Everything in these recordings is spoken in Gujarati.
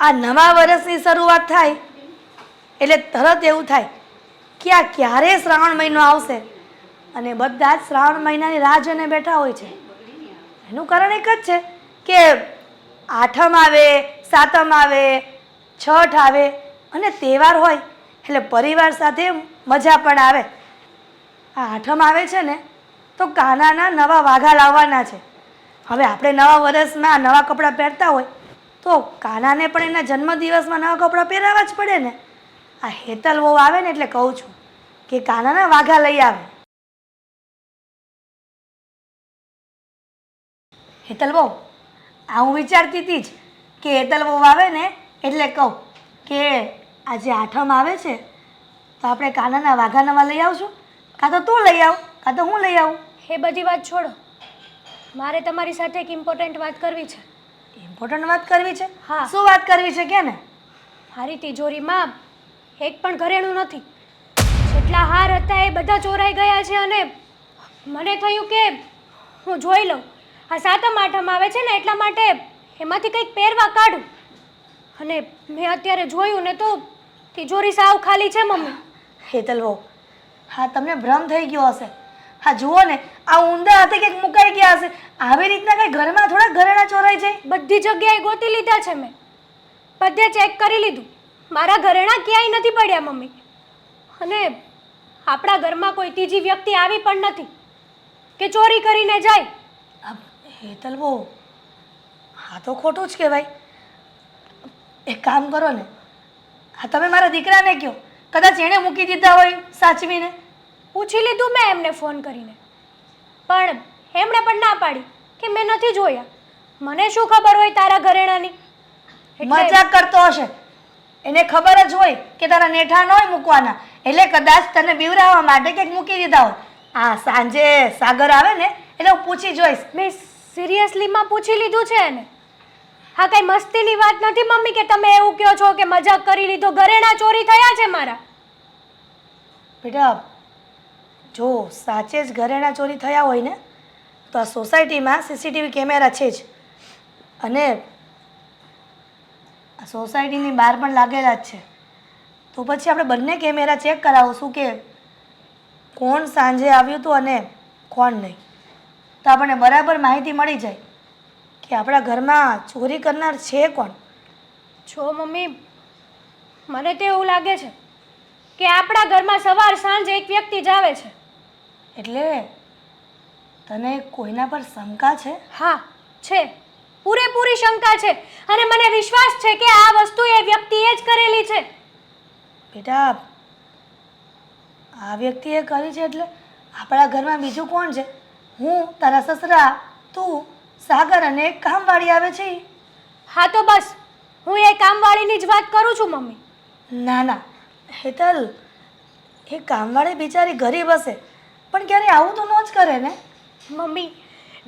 આ નવા વર્ષની શરૂઆત થાય એટલે તરત એવું થાય કે આ ક્યારે શ્રાવણ મહિનો આવશે અને બધા જ શ્રાવણ મહિનાની રાહ જોઈને બેઠા હોય છે. એનું કારણ એક જ છે કે આઠમ આવે, સાતમ આવે, છઠ આવે અને તહેવાર હોય એટલે પરિવાર સાથે મજા પણ આવે. આ આઠમ આવે છે ને તો કાનાના નવા વાઘા લાવવાના છે. હવે આપણે નવા વર્ષમાં નવા કપડાં પહેરતા હોય તો કાનાને પણ એના જન્મદિવસમાં નવા કપડાં પહેરાવવા જ પડે ને. આ હેતલ વહુ આવે ને એટલે કહું છું કે કાનાના વાઘા લઈ આવે. હેતલ વહુ, આ હું વિચારતી હતી જ કે હેતલ વહુ આવે ને એટલે કહું કે આજે આઠમ આવે છે તો આપણે કાનાના વાઘા નવા લઈ આવશું. કાં તો તું લઈ આવ, કાં તો હું લઈ આવું. એ બધી વાત છોડો, મારે તમારી સાથે એક ઇમ્પોર્ટન્ટ વાત કરવી છે. ઇમ્પોર્ટન્ટ વાત કરવી છે? હા. શું વાત કરવી છે કે ને? મારી તિજોરીમાં એક પણ ઘરેણું નથી. જેટલા હાર હતા એ બધા ચોરાઈ ગયા છે અને મને થયું કે હું જોઈ લઉં. આ સાતમ આઠમ આવે છે ને એટલા માટે એમાંથી કંઈક પહેરવા કાઢું. અને મેં અત્યારે જોયું ને તો તિજોરી સાવ ખાલી છે મમ્મી. હેતલ વહુ, હા તમને ભ્રમ થઈ ગયો હશે. હા જુઓ ને, આ ઊંધા હાથે કંઈક મુકાઈ ગયા હશે. આવી રીતના કંઈ ઘરમાં થોડા ઘરેણા ચોરાઈ જાય? બધી જગ્યાએ ગોતી લીધા છે મેં, બધે ચેક કરી લીધું. મારા ઘરેણા ક્યાંય નથી પડ્યા મમ્મી. અને આપણા ઘરમાં કોઈ ત્રીજી વ્યક્તિ આવી પણ નથી કે ચોરી કરીને જાય. હેતલ વહુ, હા તો ખોટું જ કહેવાય. એક કામ કરો ને, હા તમે મારા દીકરાને કહો, કદાચ એણે મૂકી દીધા હોય સાચવીને. પૂછી લીધું મેં એમને ફોન કરીને, પણ એમણે પણ ના પાડી કે મેં નથી જોયા. મને શું ખબર હોય તારા ઘરેણાની? મજાક કરતો હશે. એને ખબર જ હોય કે તારા નેઠા ન હોય મૂકવાના, એટલે કદાચ તને બીવરાવવા માટે કંઈક મૂકી દીધા હોય. આ સાંજે સાગર આવે ને એટલે હું પૂછી જોઈશ. મેં સિરિયસલીમાં પૂછી લીધું છે એને. હા કઈ મસ્તીની વાત નથી મમ્મી કે તમે એવું કહો છો કે મજાક કરી લીધો. ઘરેણા ચોરી થયા છે મારા. બેટા જો સાચે જ ઘરેણા ચોરી થયા હોય ને તો આ સોસાયટીમાં સીસીટીવી કેમેરા છે જ, અને આ સોસાયટીની બહાર પણ લાગેલા જ છે. તો પછી આપણે બંને કેમેરા ચેક કરાવશું કે કોણ સાંજે આવ્યું હતું અને કોણ નહીં. તો આપણને બરાબર માહિતી મળી જાય કે આપણા ઘરમાં ચોરી કરનાર છે કોણ. જો મમ્મી, મને તો એવું લાગે છે કે આપણા ઘરમાં સવાર સાંજ એક વ્યક્તિ જ આવે છે. એટલે તને કોઈના પર શંકા છે? હા છે, પૂરેપૂરી શંકા છે. અને મને વિશ્વાસ છે કે આ વસ્તુ એ વ્યક્તિએ જ કરેલી છે. બેટા આ વ્યક્તિએ કરી છે એટલે આપણા ઘરમાં બીજું કોણ છે? હું, તારા સસરા, તું, સાગર અને એક કામવાળી આવે છે. હા તો બસ હું એ કામવાળીની જ વાત કરું છું મમ્મી. ના ના હેતલ, એ કામવાળી બિચારી ગરીબ હશે પણ ક્યારે આવું તો ન જ કરે ને. મમ્મી,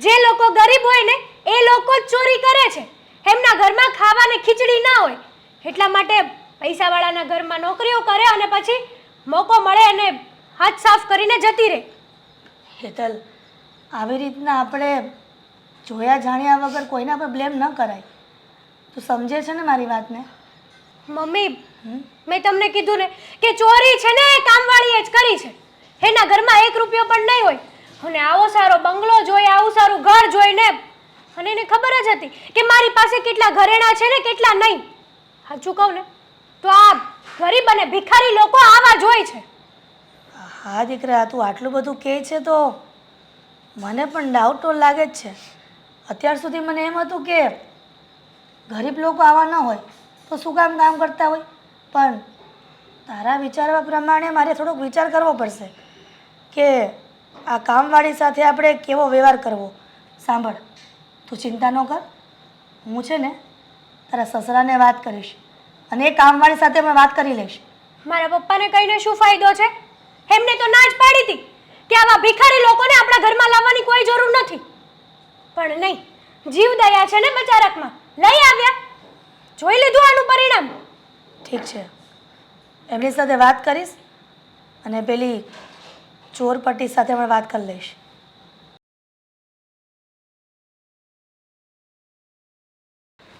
જે લોકો ગરીબ હોય ને એ લોકો જ ચોરી કરે છે. એમના ઘરમાં ખાવાને ખીચડી ના હોય એટલા માટે પૈસાવાળાના ઘરમાં નોકરીઓ કરે અને પછી મોકો મળે અને હાથ સાફ કરીને જતી રહે. હેતલ, આવી રીતના આપણે જોયા જાણ્યા વગર કોઈના પર બ્લેમ ન કરાય. તું સમજે છે ને મારી વાતને? મમ્મી, મેં તમને કીધું ને કે ચોરી છે ને એ કામવાળીએ જ કરી છે. એના ઘરમાં 1 રૂપિયો પણ નહીં હોય અને આવો સારો બંગલો જોઈ, આવું સારું ઘર જોઈને અને એને ખબર જ હતી કે મારી પાસે કેટલા ઘરેણા છે ને કેટલા નહીં. સાચું કહું ને તો આ ગરીબ અને ભિખારી લોકો આવા જ હોય છે. હા દીકરા, તું આટલું બધું કહે છે તો મને પણ ડાઉટ તો લાગે જ છે. અત્યાર સુધી મને એમ હતું કે ગરીબ લોકો આવા ન હોય તો શું કામ કરતા હોય, પણ તારા વિચારવા પ્રમાણે મારે થોડોક વિચાર કરવો પડશે કે આ કામવાળી સાથે આપણે કેવો વ્યવહાર કરવો. સાંભળ, તું ચિંતા ન કર, હું છે ને તારા સસરાને વાત કરીશ અને એ કામવાળી સાથે પણ વાત કરી લઈશ. મારા પપ્પાને કહીને શું ફાયદો છે? એમને તો ના જ પાડી હતી કે આવા ભિખારી લોકોને આપણા ઘરમાં લાવવાની કોઈ જરૂર નથી. પણ નહીં, જીવ દયા છે ને બચારકમાં, લઈ આવ્યા. જોઈ લીધું આનું પરિણામ. ઠીક છે, એમની સાથે વાત કરીશ અને પેલી ચોરપટ્ટી સાથે પણ વાત કરી લઈશ.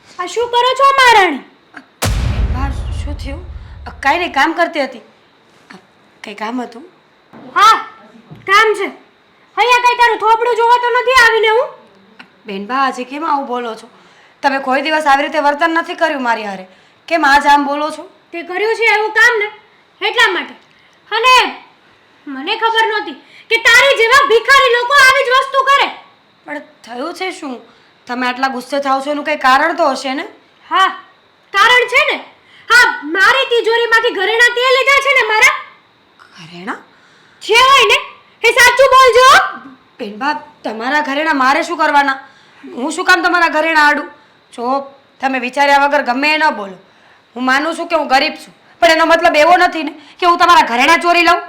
આ શું કરો છો મહારાણી? થયું? કાંઈ નહીં, કામ કરતી હતી. કંઈ કામ હતું? હા કામ છે. અહીંયા કઈ તારું થોપડું જોવા તો નથી આવીને હું. બેનબા, આજે કેમ આવું બોલો છો? તમે કોઈ દિવસ આવી રીતે વર્તન નથી કર્યું મારી હારે. કેમ આજ આમ બોલો છો? તે કર્યું છે એવું કામ ને એટલા માટે. અને મને ખબર નહોતી કે તારી જેવા ભિખારી લોકો આવી જ વસ્તુ કરે. પણ થયું છે શું? તમે આટલા ગુસ્સે થાવ છો એનું કંઈ કારણ તો હશે ને? હા કારણ છે ને. હા મારી તિજોરીમાંથી ઘરેણા તે લીધા છે ને મારા. ઘરેણા? જે હોય ને એ સાચું બોલજો. બેનબા, તમારા ઘરેણા મારે શું કરવાના? હું શું કામ તમારા ઘરેણા આડું? જો તમે વિચાર્યા વગર ગમે એ ન બોલો. હું માનું છું કે હું ગરીબ છું, પણ એનો મતલબ એવો નથી ને કે હું તમારા ઘરેણા ચોરી લઉં.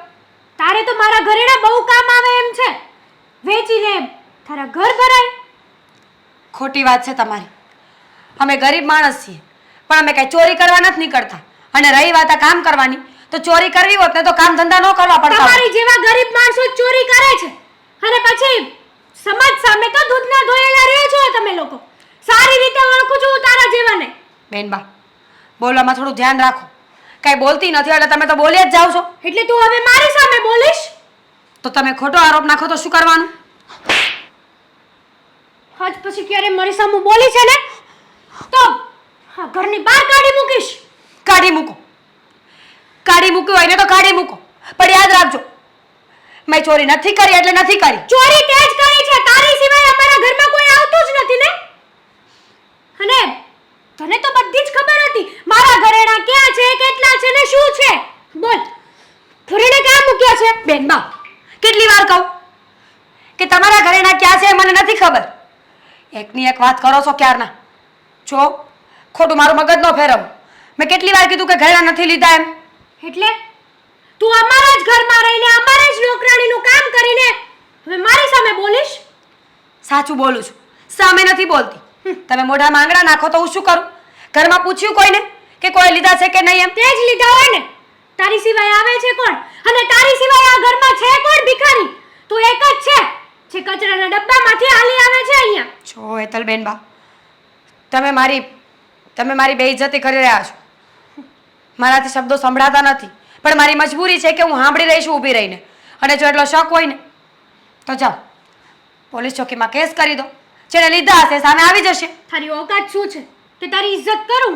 તારે તો મારા ઘરેણા બહુ કામ આવે એમ છે. વેચીને તારા ઘર ભરાય. ખોટી વાત છે તમારી. અમે ગરીબ માણસ છીએ, પણ અમે કાંઈ ચોરી કરવા નથી નીકળતા. અને રહી વાત આ કામ કરવાની, તો ચોરી કરવી હોત ને તો કામ ધંધા ન કરવા પડતા. તમારી જેવા ગરીબ માણસો જ ચોરી કરે છે અને પછી સમાજ સામે તો દૂધના ધોયેલા રહે છો તમે લોકો. સારી રીતે ઓળખું છું તારા જેવાને. બેનબા, બોલવામાં થોડું ધ્યાન રાખો. કાંઈ બોલતી નથી એટલે તમે તો બોલી જ જાવ છો. એટલે તું હવે મારી સામે બોલીશ? તો તમે ખોટો આરોપ નાખો તો શું કરવાનું? આજ પછી ક્યારે મારી સામે બોલી છે ને તો હા ઘરની બહાર કાઢી મૂકીશ. કાઢી મૂકો. કાઢી મૂક્યું હોય ને તો કાઢી મૂકો, પણ યાદ રાખજો, મેં ચોરી નથી કરી એટલે નથી કરી. ચોરી તે જ કરી છે. તારી સિવાય અમારા ઘરમાં કોઈ આવતું જ નથી ને. અને તને તો બધી જ ખબર હતી મારા ઘરેણા ક્યાં છે, કેટલા છે ને શું છે. બોલ ઘરેણા ક્યાં મૂક્યા છે? બેનબા, કેટલી વાર કહું કે તમારા ઘરેણા ક્યાં છે મને નથી ખબર. એકની એક વાત કરો છો ક્યારના. જો ખોટું મારું મગજ ન ફેરવો. મેં કેટલી વાર કીધું કે ઘરેણા નથી લીધા એમ. એટલે તું અમારા જ ઘરમાં રહીને અમારા જ નોકરાણીનું કામ કરીને હવે મારી સામે બોલીશ? સાચું બોલું છું, સામે નથી બોલતી. તમે મોઢામાં આંગળા નાખો તો હું શું કરું? ઘરમાં પૂછ્યું કોઈને કે કોઈ લીધા છે કે નહીં એમ? તે જ લીધા હોય ને. તારી સિવાય આવે છે કોણ? અને તારી સિવાય આ ઘરમાં છે કોણ ભિખારી? તું એક જ છે જે કચરાના ડબ્બામાંથી હાલી આવે છે અહીંયા. જો હેતલબેનબા, તમે મારી બેઇજ્જતી કરી રહ્યા છો. મારાથી શબ્દો સંભળાતા નથી, પણ મારી મજબૂરી છે કે હું સાંભળી રહી છું ઊભી રહીને. અને જો એટલો શક હોય ને તો જાઓ પોલીસ ચોકીમાં કેસ કરી દો. જેને લીધા હશે સામે આવી જશે. તારી ઓકાત શું છે કે તારી ઇજ્જત કરું?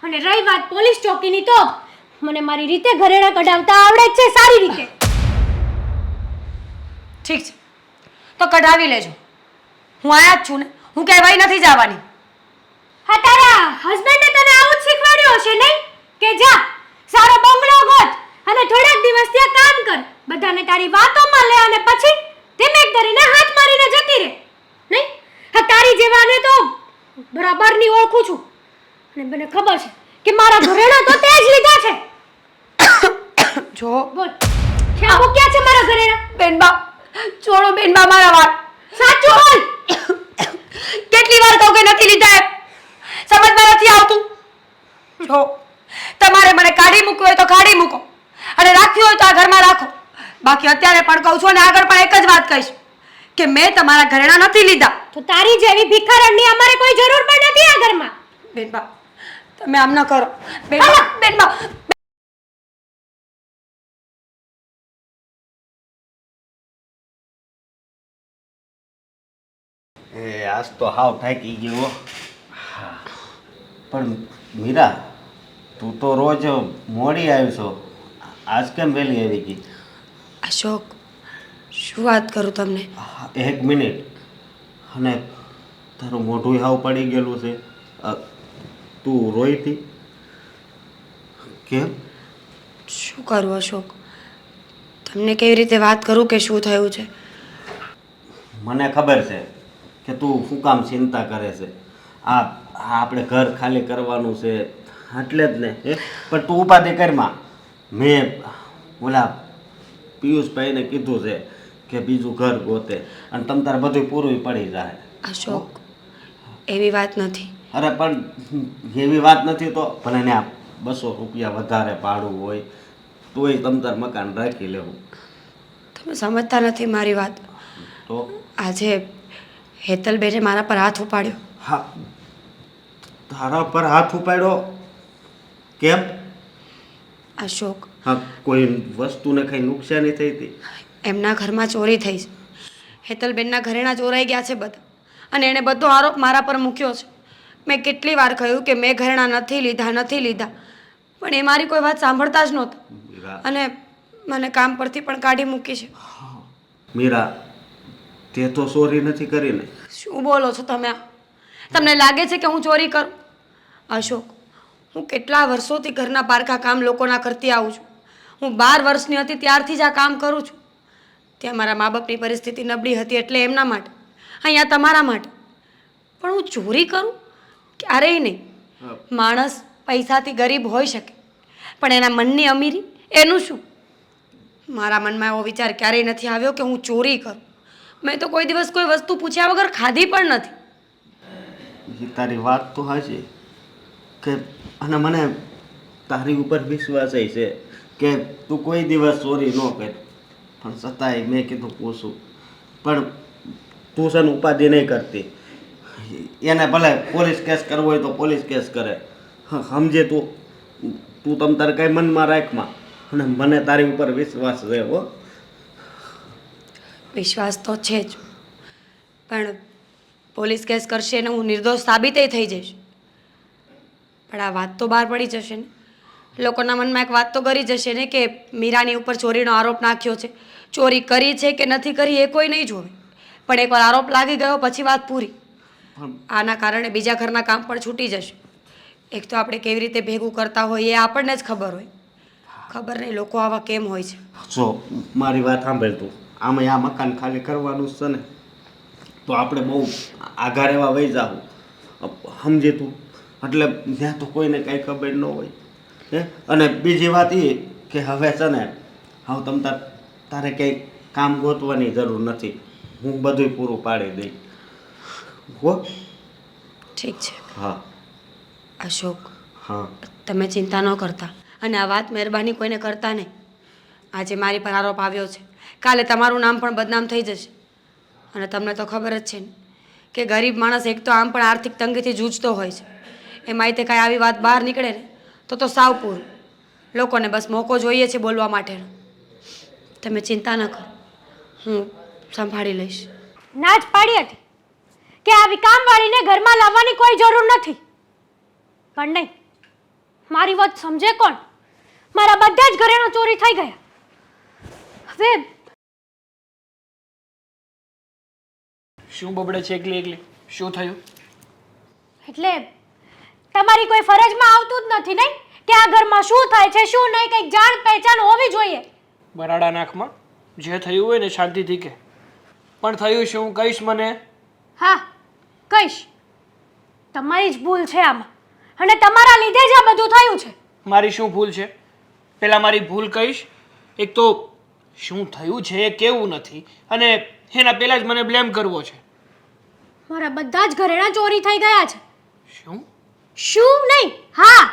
અને રહી વાત પોલીસ ચોકીની તો મને મારી રીતે ઘરેણા કઢાવતા આવડે જ છે સારી રીતે. ઠીક છે તો કઢાવી લેજો. હું આયા જ છું ને, હું કહેવાય નથી જવાની. હા તારા હસબન્ડે તને આવું જ શીખવાડ્યું હશે નહીં કે જા સારો બંગલો ગોત અને થોડાક દિવસ ત્યાં કામ કર, બધાને તારી વાતોમાં લે અને પછી ધીમે કરીને હાથ મારીને જતી રહે. નહીં હા તારી જેવાને તો બરાબરની ઓળખું છું અને મને ખબર છે કે મારા ઘરેણા તો તે જ લીધા છે. જો બોલ ક્યાં મૂક્યા છે મારા ઘરેણા? બેનબા, છોડો બેનબા મારા વાત. સાચું બોલ. કેટલી વાર કહું કે નથી લીધા એમ? સમજમાં નથી આવતું? જો તમારે મને કાઢી મૂકવું હોય તો કાઢી મૂકો અને રાખ્યું હોય તો આ ઘરમાં રાખો. બાકી અત્યારે પણ કહું છું અને આગળ પણ એક જ વાત કહીશ કે મેં તમારા ઘરેણા નથી લીધા. તો તારી જેવી ભિખારણની અમારે કોઈ જરૂર પણ નથી આ ઘરમાં. બેનબા, તમે આમ ન કરો. બેનબા, બેનબા, એ આજ તો હાવ થાકી ગયો. પણ મીરા, તું તો રોજ મોડી આવી છો, આજ કેમ વહેલી આવી ગઈ? અશોક, શું વાત કરું તમને? એક મિનિટ. અને તારું મોઢું હાવ પડી ગયેલું છે. તું રોઈ હતી કેમ? શું કરું અશોક? તમને કેવી રીતે વાત કરું કે શું થયું છે? મને ખબર છે કે તું શું કામ ચિંતા કરે છે. આપણે ઘર ખાલી કરવાનું છે એટલે જ ને. પણ તું ઉપાધિ કરમાં. મેં ઓલા પિયુષભાઈને કીધું છે કે બીજું ઘર ગોતે અને તમ તારે બધું પૂરું પડી જાય. અશોક, એવી વાત નથી. અરે પણ એવી વાત નથી તો ભલે ને 200 રૂપિયા વધારે ભાડું હોય તોય તમ તાર મકાન રાખી લેવું. તમે સમજતા નથી મારી વાત. તો આજે હેતલબેને મારા પર હાથ ઉપાડ્યો. હા, તારા પર હાથ ઉપાડ્યો કેમ? અશોક, હા, કોઈ વસ્તુને કંઈ નુકસાની થઈ હતી? એમના ઘરમાં ચોરી થઈ છે. હેતલબેનના ઘરેણા ચોરાઈ ગયા છે બધા, અને એણે બધો આરોપ મારા પર મૂક્યો છે. મેં કેટલી વાર કહ્યું કે મેં ઘરેણા નથી લીધા, પણ એ મારી કોઈ વાત સાંભળતા જ નહોતા, મીરા, અને મને કામ પરથી પણ કાઢી મૂકી છે. મીરા, તે તો ચોરી નથી કરી ને? શું બોલો છો તમે આ? તમને લાગે છે કે હું ચોરી કરું? અશોક, હું કેટલા વર્ષોથી ઘરના પારકા કામ લોકોના કરતી આવું છું. હું 12 વર્ષની હતી ત્યારથી જ આ કામ કરું છું. ત્યાં મારા મા બાપની પરિસ્થિતિ નબળી હતી એટલે એમના માટે, અહીંયા તમારા માટે. પણ હું ચોરી કરું? ક્યારેય નહીં. માણસ પૈસાથી ગરીબ હોઈ શકે, પણ એના મનની અમીરી એનું શું? મારા મનમાં એવો વિચાર ક્યારેય નથી આવ્યો કે હું ચોરી કરું. મેં તો કોઈ દિવસ કોઈ વસ્તુ પૂછ્યા વગર ખાધી પણ નથી. એ તારી વાત તો હાચી કે, અને મને તારી ઉપર વિશ્વાસ છે કે તું કોઈ દિવસ ચોરી ન કર, પણ છતાંય મેં કીધું પૂછું. પણ તું છે ને ઉપાધિ નહીં કરતી. એને ભલે પોલીસ કેસ કરવો હોય તો પોલીસ કેસ કરે, સમજે તું. તું તમ તારે કાંઈ મનમાં રાખમાં, અને મને તારી ઉપર વિશ્વાસ છે હો. વિશ્વાસ તો છે જ, પણ પોલીસ કેસ કરશે ને હું નિર્દોષ સાબિત થઈ જઈશ. પણ આ વાત તો બહાર પડી જશે ને, લોકોના મનમાં એક વાત તો કરી જશે ને કે મીરાની ઉપર ચોરીનો આરોપ નાખ્યો છે. ચોરી કરી છે કે નથી કરી એ કોઈ નહીં જોવે, પણ એકવાર આરોપ લાગી ગયો પછી વાત પૂરી. આના કારણે બીજા ઘરના કામ પણ છૂટી જશે. એક તો આપણે કેવી રીતે ભેગું કરતા હોઈએ એ આપણને જ ખબર હોય. ખબર નહીં લોકો આવા કેમ હોય છે. જો મારી વાત સાંભળ તું, આમાં આ મકાન ખાલી કરવાનું જ છે ને, તો આપણે બહુ આઘાર એવા વહી જાવું, સમજે તું. એટલે ત્યાં તો કોઈને કાંઈ ખબર ન હોય. અને બીજી વાત એ કે હવે છે ને, હવે તારે કંઈ કામ ગોતવાની જરૂર નથી. હું બધું પૂરું પાડી દઈ હો. ઠીક છે. હા અશોક, હા, તમે ચિંતા ન કરતા, અને આ વાત મહેરબાની કોઈને કરતા નહીં. આજે મારી પર આરોપ આવ્યો છે, કાલે તમારું નામ પણ બદનામ થઈ જશે. અને તમને તો ખબર જ છે ને કે ગરીબ માણસ એક તો આમ પણ આર્થિક તંગીથી જૂझતો હોય છે, એમાંય તે કાંઈ આવી વાત બહાર નીકળે ને તો સાવ પૂરું. લોકોને બસ મોકો જોઈએ છે બોલવા માટેનો. તમે ચિંતા ન કરો, હું સંભાળી લઈશ. ના જ પાડી હતી કે આવી કામવાળીને ઘરમાં લાવવાની કોઈ જરૂર નથી, પણ નહીં, મારી વાત સમજે કોણ? મારા બધા જ ઘરેણા ચોરી થઈ ગયા. હવે શું બબડે છે એકલી એકલી? શું થયું? એટલે તમારી કોઈ ફરજમાં આવતું જ નથી નહીં કે આ ઘરમાં શું થાય છે શું નહીં, કંઈક જાણ પહેચાન હોવી જોઈએ. બરાડા નાખમાં જે થયું હોય ને શાંતિથી કે, પણ થયું શું કહીશ મને? હા કહીશ. તમારી જ ભૂલ છે આમાં, અને તમારા લીધે જ આ બધું થયું છે. મારી શું ભૂલ છે? પહેલાં મારી ભૂલ કહીશ. એક તો શું થયું છે એ કેવું નથી, અને એના પહેલાં જ મને બ્લેમ કરવો છે. મારા બધા જ ઘરેણા ચોરી થઈ ગયા છે. શું શું નહીં, હા.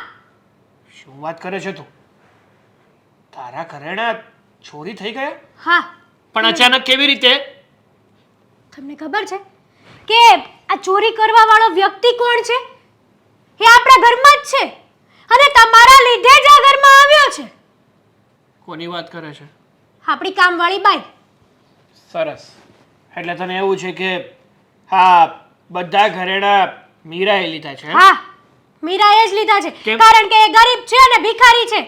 શું વાત કરે છે તું? તારા ઘરેણા ચોરી થઈ ગયા? હા. પણ અચાનક કેવી રીતે? તમને ખબર છે કે આ ચોરી કરવા વાળો વ્યક્તિ કોણ છે? એ આપણા ઘરમાં જ છે, અને તમારા લીધે જ આ ઘરમાં આવ્યો છે. કોની વાત કરે છે? આપણી કામવાળી બાઈ. સરસ. એટલે તને એવું છે કે હા બધા ઘરેણા મીરાએ લીધા છે? હા, મીરાએ જ લીધા છે. કેમ? કારણ કે એ ગરીબ છે અને ભિખારી છે.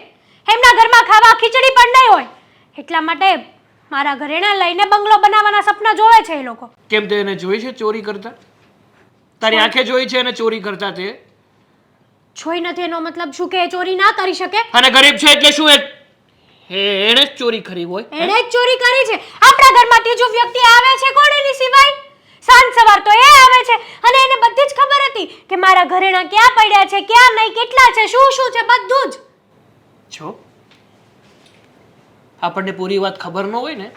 એમના ઘરમાં ખાવા ખીચડી પણ નહીં હોય, એટલા માટે મારા ઘરેણા લઈને બંગલો બનાવવાના સપના જોવે છે એ લોકો. કેમ તે એને જોઈ છે ચોરી કરતા? તારી આંખે જોઈ છે એને ચોરી કરતા તે? જોઈ નથી એનો મતલબ શું કે એ ચોરી ના કરી શકે? અને ગરીબ છે એટલે શું એણે જ ચોરી કરી હોય? એણે જ ચોરી કરી છે. આપણા ઘરમાં ત્રીજો વ્યક્તિ આવે છે કોણ એની સિવાય? સાંજ સવાર તો એ આવે છે, અને એને બધી જ ખબર હતી કે મારા ઘરેણા ક્યાં પડ્યા છે, ક્યાં નહીં, કેટલા છે, શું શું છે, બધું જ. છો આપણને પૂરી વાત ખબર ન હોય ને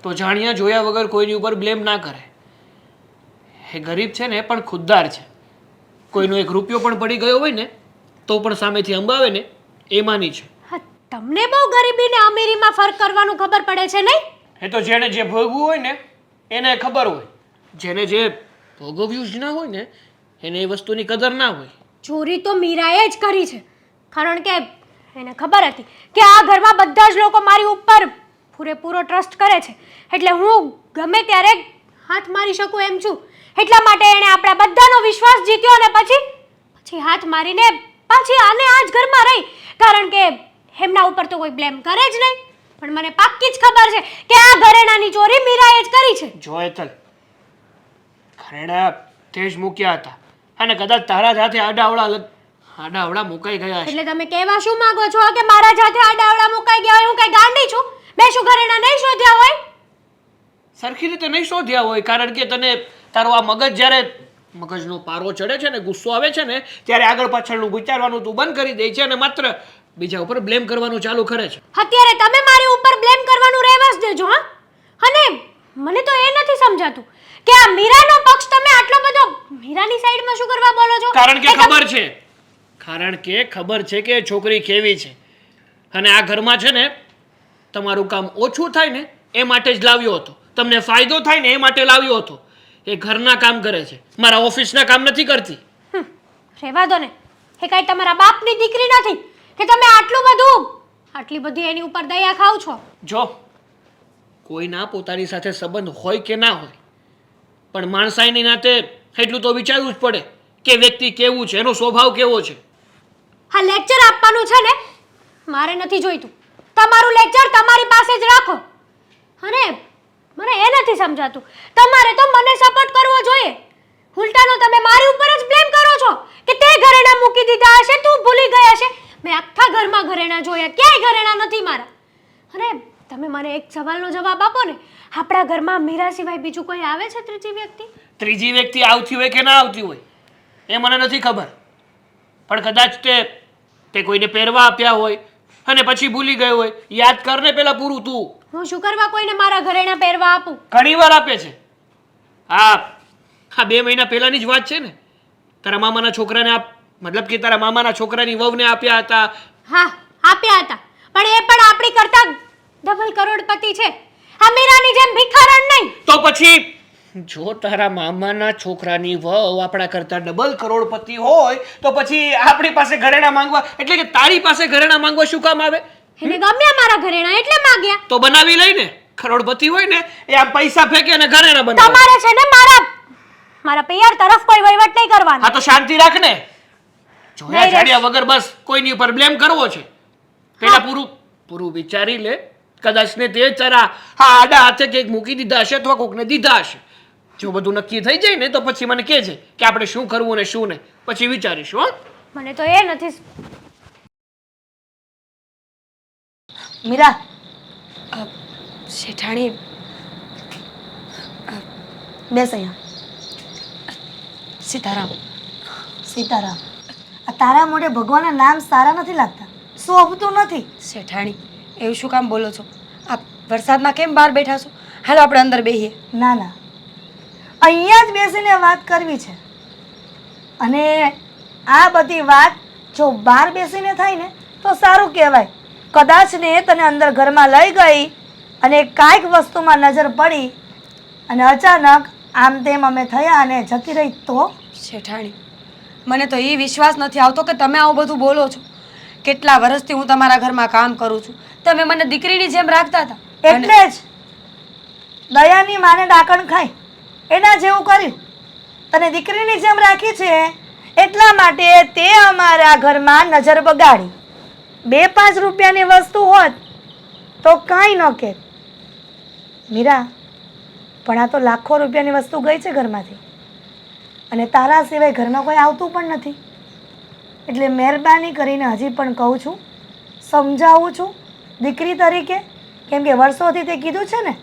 તો જાણ્યા જોયા વગર કોઈની ઉપર બ્લેમ ના કરે. એ ગરીબ છે ને પણ ખુદદાર છે. કોઈનો 1 રૂપિયો પણ પડી ગયો હોય ને તો પણ સામેથી અંબાવે ને એ માની છે. હા, તમને બહુ ગરીબી ને અમીરીમાં ફરક કરવાનું ખબર પડે છે નહીં? એ તો જેને જે ભોગવું હોય ને એને ખબર હોય, જેને જે ભોગવ્યું જ ના હોય ને એને એ વસ્તુની કદર ના હોય. ચોરી તો મીરાએ જ કરી છે, કારણ કે એને ખબર હતી કે આ ઘરમાં બધા જ લોકો મારી ઉપર પૂરેપૂરો ટ્રસ્ટ કરે છે, એટલે હું ગમે ત્યારે હાથ મારી શકું એમ છું. એટલા માટે એણે આપણા બધાનો વિશ્વાસ જીત્યો અને પછી હાથ મારીને પાછી આને આ જ ઘરમાં રહી. કારણ કે એમના ઉપર તો કોઈ બ્લેમ કરે જ નહીં, પણ મને પાક્કી જ ખબર છે કે આ ઘરેણાની ચોરી મીરાએ જ કરી છે. જો હેતલ, ઘરેણા તે જ મૂક્યા હતા અને કદાચ તારા સાથે આડાઅવળા મુકાઈ ગયા છે. એટલે તમે કહેવા શું માંગો છો કે મારા જાતે આડાવડા મુકાઈ ગયા હોય? હું કઈ ગાંડી છું? મેં શું ઘરેણા નહીં શોધ્યા હોય? સરખી રીતે નહીં શોધ્યા હોય, કારણ કે તને તારો આ મગજ જ્યારે મગજનો પારો ચડે છે ને, ગુસ્સો આવે છે ને, ત્યારે આગળ પાછળનું વિચારવાનું તું બંધ કરી દે છે અને માત્ર બીજા ઉપર બ્લેમ કરવાનું ચાલુ કરે છે. અત્યારે તમે મારી ઉપર બ્લેમ કરવાનું રહેવા જ દેજો. હા, અને મને તો એ નથી સમજાતું કે આ મીરાનો પક્ષ તમે આટલો બધો મીરાની સાઈડમાં શું કરવા બોલો છો? કારણ કે ખબર છે કે છોકરી કેવી છે અને આ ઘરમાં છે ને તમારું કામ ઓછું થાય ને એ માટે જ લાવ્યો હતો, તમને ફાયદો થાય ને એ માટે લાવ્યો હતો. એ ઘરના કામ કરે છે, મારા ઓફિસના કામ નથી કરતી. રહેવા દો ને, એ કાંઈ તમારા બાપની દીકરી નથી કે તમે આટલી બધી એની ઉપર દયા ખાવ છો. જો કોઈના પોતાની સાથે સંબંધ હોય કે ના હોય, પણ માણસાઈની નાતે એટલું તો વિચારવું જ પડે કે વ્યક્તિ કેવું છે, એનો સ્વભાવ કેવો છે. હા, લેક્ચર આપવાનું છે ને, મારે નથી જોઈતું. તમારું લેક્ચર તમારી પાસે જ રાખો. અને મને એ નથી સમજાતું, તમારે તો મને સપોર્ટ કરવો જોઈએ. ઉલટાનો તમે મારી ઉપર જ બ્લેમ કરો છો કે તે ઘરેણા મૂકી દીધા હશે, તું ભૂલી ગયા હશે. મેં આખા ઘરમાં ઘરેણા જોયા, ક્યાંય ઘરેણા નથી મારા. અને તમે મને એક સવાલનો જવાબ આપો ને, આપણા ઘરમાં મીરા સિવાય બીજું કોઈ આવે છે ત્રીજી વ્યક્તિ? ત્રીજી વ્યક્તિ આવતી હોય કે ના આવતી હોય એ મને નથી ખબર, પણ કદાચ તે કોઈને પહેરવા આપ્યા હોય અને પછી ભૂલી ગયો હોય. યાદ કરને પેલા પૂરું તું. હું શું કરવા કોઈને મારા ઘરેણા પહેરવા આપું? ઘણી વાર આપે છે. હા, 2 મહિના પહેલાની જ વાત છે ને, તારા મામાના છોકરાને મતલબ કે તારા મામાના છોકરાની વહુને આપ્યા હતા. હા, આપ્યા હતા, પણ એ પણ આપણી કરતા ડબલ કરોડપતિ છે. આ મીરાની જેમ ભિખારણ નહીં. તો પછી જો તારા મામાના છોકરાની વહુ આપણા કરતા ડબલ કરોડપતિ હોય તો પછી આપણી પાસે ઘરેણા માંગવા, એટલે કે તારી પાસે ઘરેણા માંગવા શું કામ આવે? એને ગમ્યા મારા ઘરેણા એટલે માંગ્યા. તો બનાવી લઈને. કરોડપતિ હોય ને એ આમ પૈસા ફેંકે અને ઘરેણા બનાવે. તમારે છે ને મારા પિયર તરફ કોઈ વહીવટ નહીં કરવાનો. હા, તો શાંતિ રાખ ને. જોયા જાડ્યા વગર બસ કોઈની ઉપર બ્લેમ કરવો છે. પેલા પૂરું વિચારી લે. કદાચ ને તે તારા આડા હાથે કંઈક મૂકી દીધા હશે અથવા કોકને દીધા હશે. જો બધું નક્કી થઈ જાય ને તો પછી મને કહેજે કે આપણે શું કરવું ને શું નહીં, પછી વિચારીશું. હો, મને તો એ નથી. મીરા, શેઠાણી, બેસ અહીંયા. સીતારામ, આ તારા મોઢે ભગવાનના નામ સારા નથી લાગતા, શોભતું નથી. શેઠાણી, એવું શું કામ બોલો છો? આ વરસાદમાં કેમ બહાર બેઠા છો? હાલો આપણે અંદર બેસીએ. ના, અહીંયા જ બેસીને વાત કરવી છે. અને આ બધી વાત જો બહાર બેસીને થાય ને તો સારું કહેવાય. કદાચ ને તને અંદર ઘરમાં લઈ ગઈ અને કાંઈક વસ્તુમાં નજર પડી અને અચાનક આમ તેમ અમે થયા અને જતી રહી તો? શેઠાણી, મને તો એ વિશ્વાસ નથી આવતો કે તમે આવું બધું બોલો છો. કેટલા વર્ષથી હું તમારા ઘરમાં કામ કરું છું, તમે મને દીકરીની જેમ રાખતા હતા. એટલે જ દયાની માને ડાકણ ખાય એના જેવું કર્યું. તને દીકરીની જેમ રાખી છે એટલા માટે તે અમારા ઘરમાં નજર બગાડી. 2-5 રૂપિયાની વસ્તુ હોત તો કાંઈ ન કહેત. મીરા, પણ આ તો લાખો રૂપિયાની વસ્તુ ગઈ છે ઘરમાંથી અને તારા સિવાય ઘરમાં કોઈ આવતું પણ નથી. એટલે મહેરબાની કરીને હજી પણ કહું છું, સમજાવું છું દીકરી તરીકે, કેમ કે વર્ષોથી તે કીધું છે ને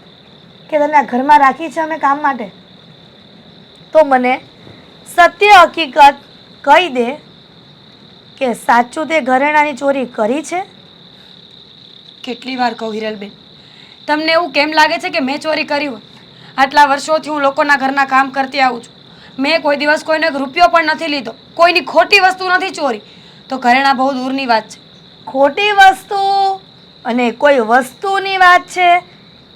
કે તને આ ઘરમાં રાખી છે અમે કામ માટે. તો મને સત્ય હકીકત કહી દે કે સાચું તે ઘરેણાની ચોરી કરી છે? કેટલી વાર કહું હિરલબેન, તમને એવું કેમ લાગે છે કે મેં ચોરી કરી હોય? આટલા વર્ષોથી હું લોકોના ઘરના કામ કરતી આવું છું. મેં કોઈ દિવસ કોઈને રૂપિયો પણ નથી લીધો, કોઈની ખોટી વસ્તુ નથી ચોરી. તો ઘરેણા બહુ દૂરની વાત છે. ખોટી વસ્તુ અને કોઈ વસ્તુની વાત છે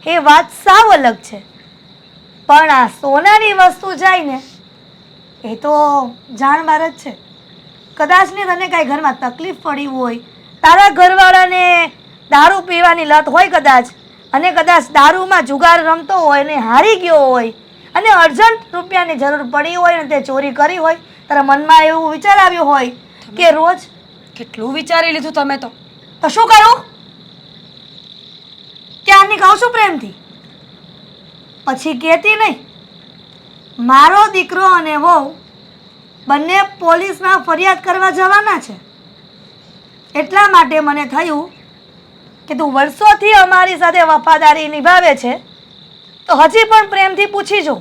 એ વાત સાવ અલગ છે. પણ આ સોનાની વસ્તુ જાય ને એ તો જાણ બહાર જ છે. કદાચ ને તને કાંઈ ઘરમાં તકલીફ પડી હોય, તારા ઘરવાળાને દારૂ પીવાની લત હોય કદાચ, અને કદાચ દારૂમાં જુગાર રમતો હોય ને હારી ગયો હોય અને અર્જન્ટ રૂપિયાની જરૂર પડી હોય ને તે ચોરી કરી હોય, તારા મનમાં એવું વિચાર આવ્યો હોય કે રોજ કેટલું વિચારી લીધું તમે તો. તો શું કરું? ક્યારની કહું છું પ્રેમથી, પછી કહેતી નહીં. મારો દીકરો અને વહુ બંને પોલીસમાં ફરિયાદ કરવા જવાના છે. એટલા માટે મને થયું કે તું વર્ષોથી અમારી સાથે વફાદારી નિભાવે છે, તો હજી પણ પ્રેમથી પૂછી જો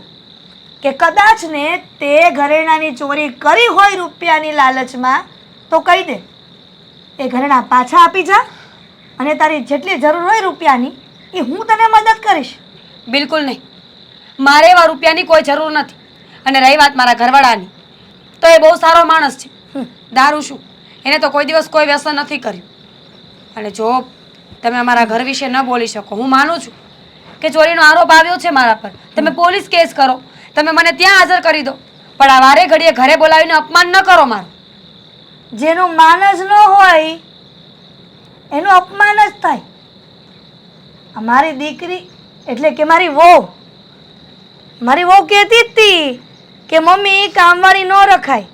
કે કદાચ ને તે ઘરેણાની ચોરી કરી હોય રૂપિયાની લાલચમાં, તો કહી દે. એ ઘરેણા પાછા આપી જા, અને તારી જેટલી જરૂર હોય રૂપિયાની એ હું તને મદદ કરીશ. બિલકુલ નહીં, મારે એવા રૂપિયાની કોઈ જરૂર નથી. અને રહી વાત મારા ઘરવાળાની, તો એ બહુ સારો માણસ છે. દારૂ શું, એને તો કોઈ દિવસ કોઈ વ્યસન નથી કર્યું. અને જો તમે અમારા ઘર વિશે ન બોલી શકો, હું માનું છું કે ચોરીનો આરોપ આવ્યો છે મારા પર, તમે પોલીસ કેસ કરો, તમે મને ત્યાં હાજર કરી દો, પણ આ વારે ઘડીએ ઘરે બોલાવીને અપમાન ન કરો મારું. જેનું માન જ ન હોય એનું અપમાન જ થાય. અમારી દીકરી એટલે કે મારી વહુ કહેતી જ હતી કે મમ્મી કામવાળી ન રખાય.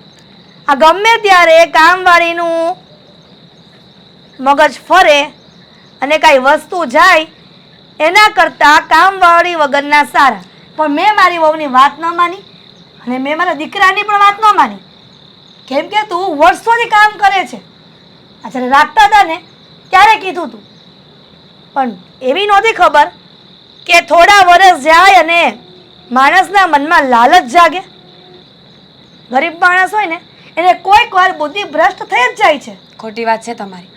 આ ગમે ત્યારે કામવાળીનું મગજ ફરે અને કાંઈ વસ્તુ જાય એના કરતાં કામવાળી વગરના સારા. પણ મેં મારી વહુની વાત ન માની અને મેં મારા દીકરાની પણ વાત ન માની. કેમ કે તું વર્ષોથી કામ કરે છે. આ જ્યારે રાખતા હતા ને ત્યારે કીધું તું, પણ એવી નહોતી ખબર કે થોડા વર્ષ જાય અને માણસના મનમાં લાલચ જાગે. ગરીબ માણસ હોય ને એને કોઈક વાર બુદ્ધિ ભ્રષ્ટ થઈ જ જાય છે. ખોટી વાત છે તમારી.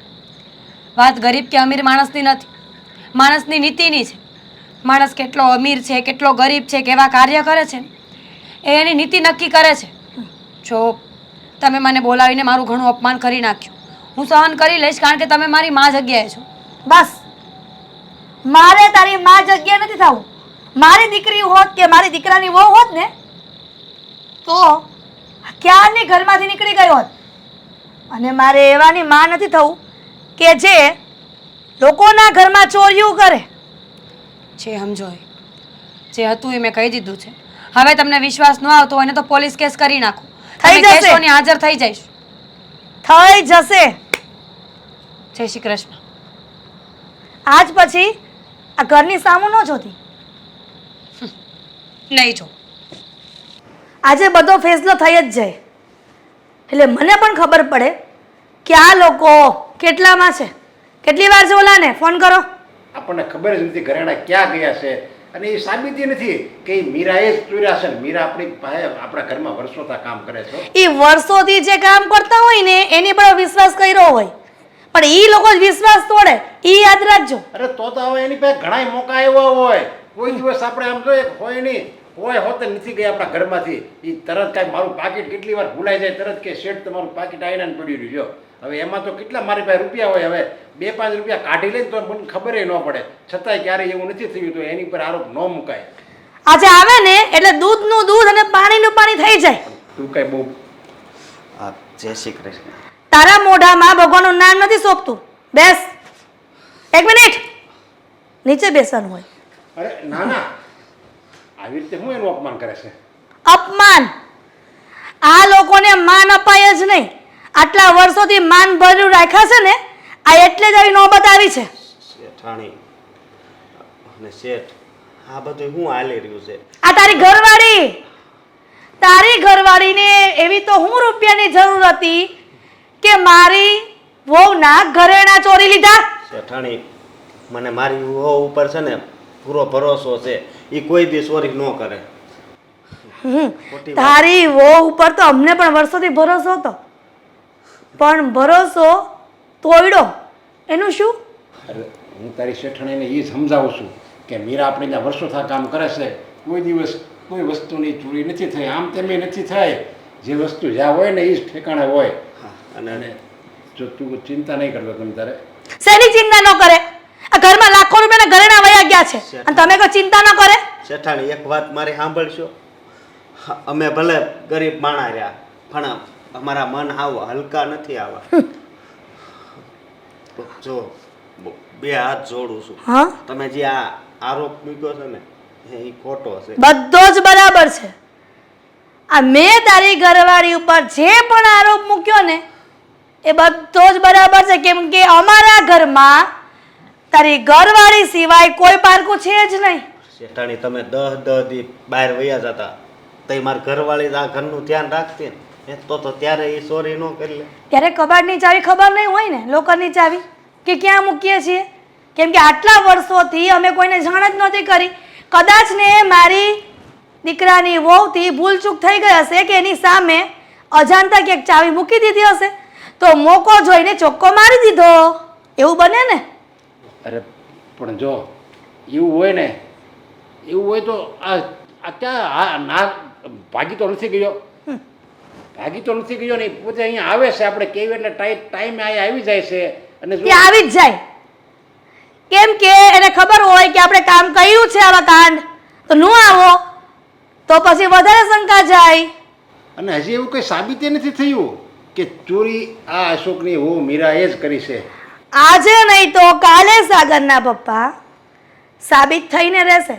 વાત ગરીબ કે અમીર માણસની નથી, માણસની નીતિની છે. માણસ કેટલો અમીર છે, કેટલો ગરીબ છે, કેવા કાર્ય કરે છે એ એની નીતિ નક્કી કરે છે. જો તમે મને બોલાવીને મારું ઘણું અપમાન કરી નાખ્યું, હું સહન કરી લઈશ, કારણ કે તમે મારી મા જગ્યાએ છો. બસ, મારે તારી મા જગ્યાએ નથી થવું. મારી દીકરી હોત કે મારી દીકરાની વહુ હોત ને તો ક્યારની ઘરમાંથી નીકળી ગઈ હોત. અને મારે એવાની મા નથી થવું કે જે લોકોના ઘરમાં ચોરીઓ કરે. જે સમજો એ, જે હતું એ મેં કહી દીધું છે. હવે તમને વિશ્વાસ ન આવતો હોય ને તો પોલીસ કેસ કરી નાખો. થઈ તમે જશે. કહેશો ને હાજર થઈ જઈશ. થઈ જશે. જય શ્રી કૃષ્ણ. આજ પછી આ ઘરની સામું ન જોતી. નહીં જો, આજે બધો ફેસલો થઈ જ જાય એટલે મને પણ ખબર પડે કે આ લોકો કેટલામાં છે. કેટલી વાર છે ઓલાને ફોન કરો. આપણને ખબર જ નથી ઘરેણા ક્યાં ગયા છે, અને એ સાબિતી નથી કે એ મીરાએ જ ચોર્યા છે. મીરા આપણી પાસે આપણા ઘરમાં વર્ષોથી કામ કરે છે. એ વર્ષોથી જે કામ કરતા હોય ને એની પર વિશ્વાસ કર્યો હોય, પણ એ લોકો જ વિશ્વાસ તોડે. એ યાદ રાખજો. અરે તો હવે એની પાસે ઘણાય મોકા આવ્યા હોય. કોઈ દિવસ આપણે આમ જોઈએ હોય નહીં, હોય હોતે નથી ગયા આપણા ઘરમાંથી. એ તરત કાંઈ મારું પાકીટ કેટલી વાર ભૂલાઈ જાય, તરત કે શેઠ તમારું પાકીટ આવીને પડ્યું રહ્યું. હવે એમાં તો કેટલા મારી પાસે રૂપિયા હોય, હવે 2-5 રૂપિયા કાઢી લઈને તો મને ખબર ન પડે, છતાંય ક્યારેય એવું નથી થયું, તો એની પર આરોપ ન મુકાય. આજે આવે ને એટલે દૂધનું દૂધ અને પાણીનું પાણી થઈ જાય. તું કઈ બહુ જય શ્રી કૃષ્ણ. તારા મોઢામાં ભગવાનનું નામ નથી સોંપતું. બેસ, 1 મિનિટ નીચે બેસવાનું હોય. અરે ના ના, આવી રીતે હું એનું અપમાન કરે છે? અપમાન આ લોકોને માન અપાય જ નહીં. આટલા વર્ષોથી માન ભર્યું રાખ્યા છે ને, આ એટલે જ આવી નોબત આવી છે. શેઠાણી અને શેઠ, આ બધું શું હાલી રહ્યું છે? આ તારી ઘરવાળીને એવી તો હું રૂપિયાની જરૂર હતી કે મારી વહુના ઘરેણા ચોરી લીધા. શેઠાણી, મને મારી વહુ ઉપર છે ને પૂરો ભરોસો છે. એ કોઈ દી ચોરી ન કરે. તારી વહુ ઉપર તો અમને પણ વર્ષોથી ભરોસો હતો, પણ ભરોસો તોડ્યો. એનું શું? અરે હું તારી શેઠાણીને એ સમજાવું છું કે મીરા આપણે ત્યાં વર્ષોથી કામ કરે છે, કોઈ દિવસ કોઈ વસ્તુની ચોરી નથી થઈ, આમ તેમ નથી થાય. જે વસ્તુ જ્યાં હોય ને એ જ ઠેકાણે હોય. અને જો તું ચિંતા નહીં કરતો, તમે તારે શેની ચિંતા ન કરે? આ ઘરમાં લાખો રૂપિયાના ઘરેણા વયા ગયા છે અને તમે કોઈ ચિંતા ન કરે? શેઠાણી, એક વાત મારી સાંભળશો? અમે ભલે ગરીબ માણા રહ્યા, પણ અમારા મન આવા હલકા નથી. આવા જો બે હાથ જોડું છું. હા તમે જે આ આરોપ મૂક્યો છે ને એ ખોટો છે. બધો જ બરાબર છે. આ મેં તારી ઘરવાળી ઉપર જે પણ આરોપ મૂક્યો ને એ બધો જ બરાબર છે, કેમ કે અમારા ઘરમાં તારી ઘરવાળી સિવાય કોઈ પારકું છે જ નહીં. શેઠાણી તમે 10 દી બહાર વયા જતા તો મારા ઘરવાળી આ ઘરનું ધ્યાન રાખતી ને તો ત્યારે એ ચોરી ન કરી લે. ત્યારે કબાટની ચાવી ખબર નહીં હોય ને, લોકરની ચાવી કે ક્યાં મૂકીએ છીએ, કેમ કે આટલા વર્ષોથી અમે કોઈને જાણ જ નહોતી કરી. કદાચ ને મારી દીકરાની વહુથી ભૂલચૂક થઈ ગઈ હશે કે એની સામે અજાણતા ક્યાંક ચાવી મૂકી દીધી હશે તો મોકો જોઈને ચોક્કો મારી દીધો, એવું બને ને. અરે પણ જો એવું હોય ને, એવું હોય તો આ ક્યાં ના ભાગી તો નથી ગયો, ભાગી તો નથી ગયો ને, પોતે અહીંયા આવે છે, આપણે કેવી એટલે ટાઈમે અહીંયા આવી જાય છે. અને એ આવી જ જાય, કેમ કે એને ખબર હોય કે આપણે કામ કર્યું છે આવા કાંડ, તો નું આવો તો પછી વધારે શંકા જાય. અને હજી એવું કંઈ સાબિતી નથી થયું કે ચોરી આ અશોકની હું મીરાએ જ કરી છે. આજે નહીં તો કાલે સાગરના પપ્પા સાબિત થઈને રહેશે.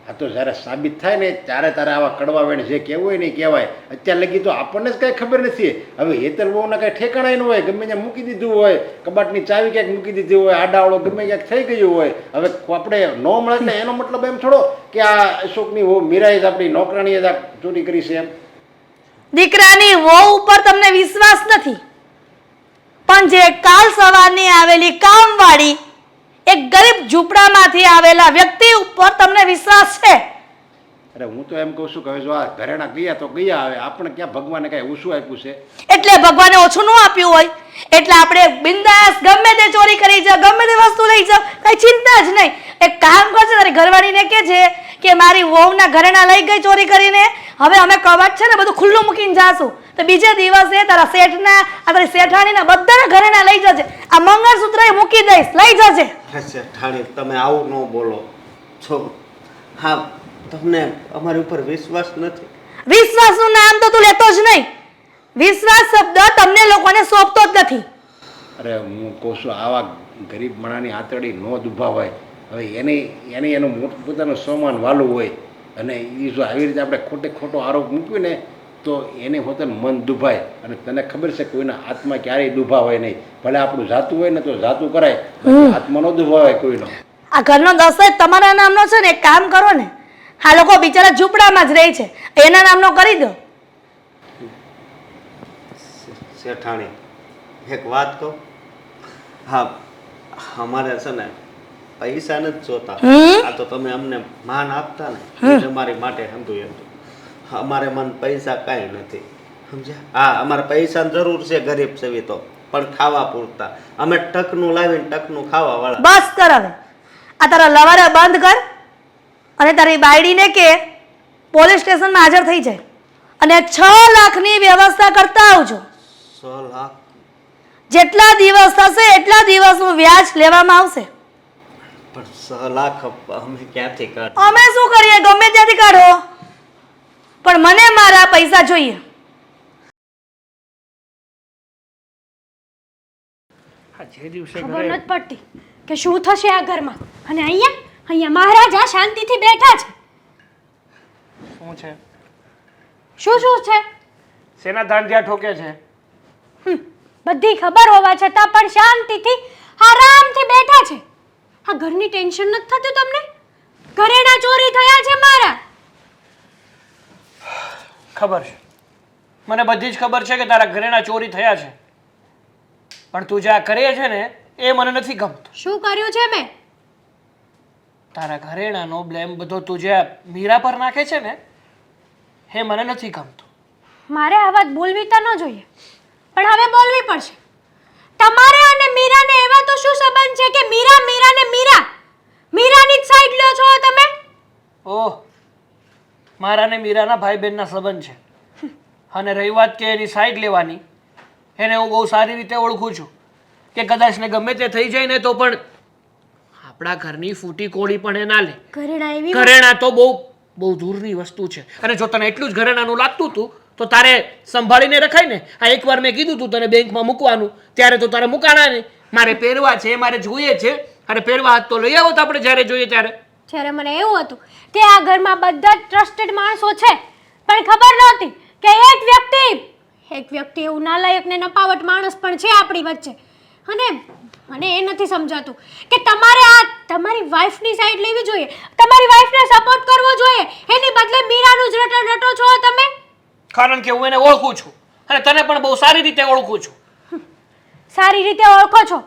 આ તો જ્યારે સાબિત થાય ને ત્યારે તારે આવા કડવા વેણ જે કહેવું હોય નહીં કહેવાય. અત્યાર લગી તો આપણને જ કાંઈ ખબર નથી. હવે હેતર બહુના કાંઈ ઠેકાણા ન હોય, ગમે ત્યાં મૂકી દીધું હોય, કબાટની ચાવી ક્યાંક મૂકી દીધી હોય, આડાવડો ગમે ક્યાંક થઈ ગયું હોય. હવે આપણે ન મળે એટલે એનો મતલબ એમ થોડો કે આ અશોકની વહુ મીરાએ જ આપણી નોકરાણીએ જ આ ચોરી કરી છે એમ. દીકરાની વહુ ઉપર તમને વિશ્વાસ નથી, પણ જે કાલ સવારની આવેલી કામવાળી એક ગરીબ ઝૂંપડામાંથી આવેલા વ્યક્તિ ઉપર તમને વિશ્વાસ છે. અરે હું તો એમ કહું છું કે હવે જો આ ઘરેણા ગયા તો ગયા, હવે આપણે ક્યાં ભગવાને કાંઈ ઓછું આપ્યું છે? એટલે ભગવાને ઓછું ન આપ્યું હોય એટલે આપણે બિંદાસ ગમે તે ચોરી કરી જાવ, ગમે તે વસ્તુ લઈ જાવ, કઈ ચિંતા જ નહીં. એક કામ કરશે, તારી ઘરવાળીને કે છે કે મારી વહુના ઘરેણા લઈ ગઈ ચોરી કરીને, હવે અમે કબાટ છે ને બધું ખુલ્લું મૂકીને જાશું, તો બીજે દિવસે તારા શેઠના આ તારી શેઠાણીના બધાના ઘરેણા લઈ જજે, આ મંગળસૂત્ર એ મૂકી દઈશ, લઈ જજે. શેઠાણી તમે આવું ન બોલો છો. હા તમને અમારી ઉપર વિશ્વાસ નથી. વિશ્વાસનું નામ તો તું લેતો જ નહીં. વિશ્વાસ શબ્દ તમને લોકોને સોંપતો જ નથી. અરે હું કહું છું આવા ગરીબ માણાની આંતરડી ન દુભાવાય. હવે એનું પોતાનું સામાન વાલું હોય અને એ જો આવી રીતે આપણે ખોટો આરોપ મૂક્યો ને તો એને પોતાનું મન દુભાય. અને તને ખબર છે કોઈના આત્મા ક્યારેય દુભાવાય નહીં. ભલે આપણું જાતું હોય ને તો જાતું કરાય, આત્મા ન દુભાવાય કોઈનો. આ ઘરનો દસ્તાવેજ તમારા નામનો છે ને, એક કામ કરો ને, આ લોકો બિચારા ઝૂંપડામાં જ રહે છે, એના નામનો કરી દો. શેઠાણી એક વાત કહું, હા અમારે છે ને પૈસા નથી જોતા. આ તો તમે અમને માન આપતા ને એ તમારી માટે સમજ્યું એમ. અમારે મન પૈસા કાંઈ નથી સમજ્યા. હા અમારે પૈસાની જરૂર છે, ગરીબ સેવી તો, પણ ખાવા પૂરતા. અમે ટકનું લાવીને ટકનું ખાવા વાળા. બસ કર હવે, આ તારા લવારા બંધ કર અને તારી બાયડીને કે પોલીસ સ્ટેશનમાં હાજર થઈ જાય અને 6 લાખની વ્યવસ્થા કરતા આવજો. 6 લાખ? જેટલા દિવસ થશે એટલા દિવસનું વ્યાજ લેવામાં આવશે. પણ 6 લાખ અમે ક્યાંથી કાઢ? અમે શું કરીએ, ગમે ત્યાંથી કાઢો, પણ મને મારા પૈસા જોઈએ. હા જે દિવસે ખબર નથી પડતી કે શું થશે આ ઘરમાં. અને અહીંયા મહારાજા શાંતિથી બેઠા છે. શું છે? શું છે? શેના ધાંધિયા ઠોકે છે? બધી ખબર હોવા છતાં પણ શાંતિથી આરામથી બેઠા છે. આ ઘરની ટેન્શન નથી થતું તમને? ઘરેણા ચોરી થયા છે મારા. ખબર છે, મને બધી જ ખબર છે કે તારા ઘરેણા ચોરી થયા છે, પણ તું જે આ કરે છે ને એ મને નથી ગમતું. શું કર્યું છે મેં? તારા ઘરેણાનો બ્લેમ બધો તું જે મીરા પર નાખે છે ને એ મને નથી ગમતું. મારે આ વાત બોલવી તો ન જોઈએ, પણ હવે બોલવી પડશે. તમારે અને મીરાને એવા તો શું સંબંધ છે કે મીરાની જ સાઈડ લ્યો છો તમે? ઓહ, મારા ને મીરાના ભાઈ બહેનના સંબંધ છે. અને રહી વાત કે એની સાઈડ લેવાની, એને હું બહુ સારી રીતે ઓળખું છું કે કદાચ ને ગમે તે થઈ જાય ને તો પણ આપણા ઘરની ફૂટી કોળી પણ એ ના લે. ઘરેણા તો બહુ દૂરની વસ્તુ છે. અને જો તને એટલું જ ઘરેણાનું લાગતું હતું તો તારે સંભાળીને રખાય ને. આ એકવાર મેં કીધું તું તને બેંકમાં મૂકવાનું, ત્યારે તો તારે મૂકાણા નહીં. મારે પહેરવા છે, મારે જોઈએ છે. અરે પહેરવા હાથ તો લઈ આવો તો આપણે જ્યારે જોઈએ ત્યારે. જ્યારે મને એવું હતું કે આ ઘરમાં બધા જ ટ્રસ્ટેડ માણસો છે, પણ ખબર નહોતી કે એક વ્યક્તિ એવું નાલાયક ને નપાવટ માણસ પણ છે આપણી વચ્ચે. અને મને એ નથી સમજાતું કે તમારે આ તમારી વાઈફની સાઈડ લેવી જોઈએ, તમારી વાઈફને સપોર્ટ કરવો જોઈએ, એની બદલે મીરાનું જ રટો છો તમે. કારણ કે હું એને ઓળખું છું અને તને પણ બહુ સારી રીતે ઓળખું છું. સારી રીતે ઓળખો છો?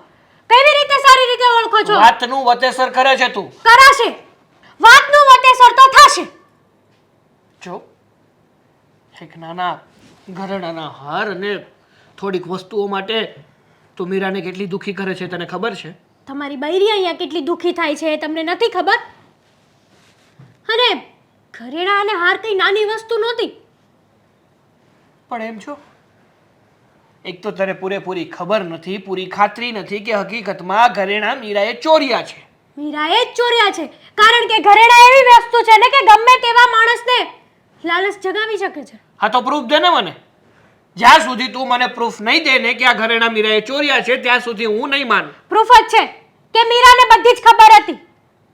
કેવી રીતે સારી રીતે ઓળખો છો? વાતનું વતેસર કરે છે તું. કરાશે, વાતનું વતેસર તો થશે. જો એક નાના ઘરેણાના હાર અને થોડીક વસ્તુઓ માટે તું મીરાને કેટલી દુખી કરે છે તને ખબર છે? તમારી બૈરી અહીંયા કેટલી દુખી થાય છે એ તમને નથી ખબર? અને ઘરેણા અને હાર કઈ નાની વસ્તુ નહોતી. પણ એમ છો, એક તો તને પૂરેપૂરી ખબર નથી, પૂરી ખાતરી નથી કે હકીકતમાં ઘરેણા મીરાએ ચોર્યા છે. મીરાએ જ ચોર્યા છે, કારણ કે ઘરેણા એવી વસ્તુ છે ને કે ગમે તેવા માણસને લાલચ જગાવી શકે છે. હા તો પ્રૂફ દે ને મને. જ્યાં સુધી તું મને પ્રૂફ નહીં દે ને કે આ ઘરેણા મીરાએ ચોર્યા છે ત્યાં સુધી હું નહીં માનું. પ્રૂફ જ છે કે મીરાને બધી જ ખબર હતી.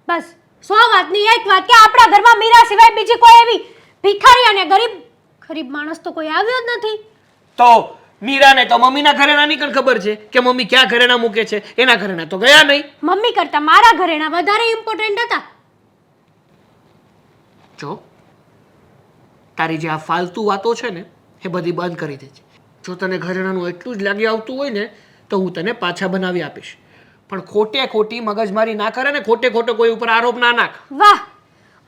બસ 100 વાતની એક વાત કે આપણા ઘરમાં મીરા સિવાય બીજી કોઈ એવી ભિખારી અને ગરીબ માણસ તો કોઈ આવ્યો જ નથી. તો મીરાને તો મમ્મીના ઘરેણાની પણ ખબર છે કે મમ્મી ક્યાં ઘરેણા મૂકે છે. એના ઘરેણા તો ગયા નહીં. મમ્મી કરતા મારા ઘરેણા વધારે ઇમ્પોર્ટન્ટ હતા. જો તારી જે આ ફાલતુ વાતો છે ને એ બધી બંધ કરી દેજે. જો તને ઘરેણાનું એટલું જ લાગી આવતું હોય ને તો હું તને પાછા બનાવી આપીશ, પણ ખોટી મગજમારી ના કરે ને ખોટો કોઈ ઉપર આરોપ ના નાખ. વાહ,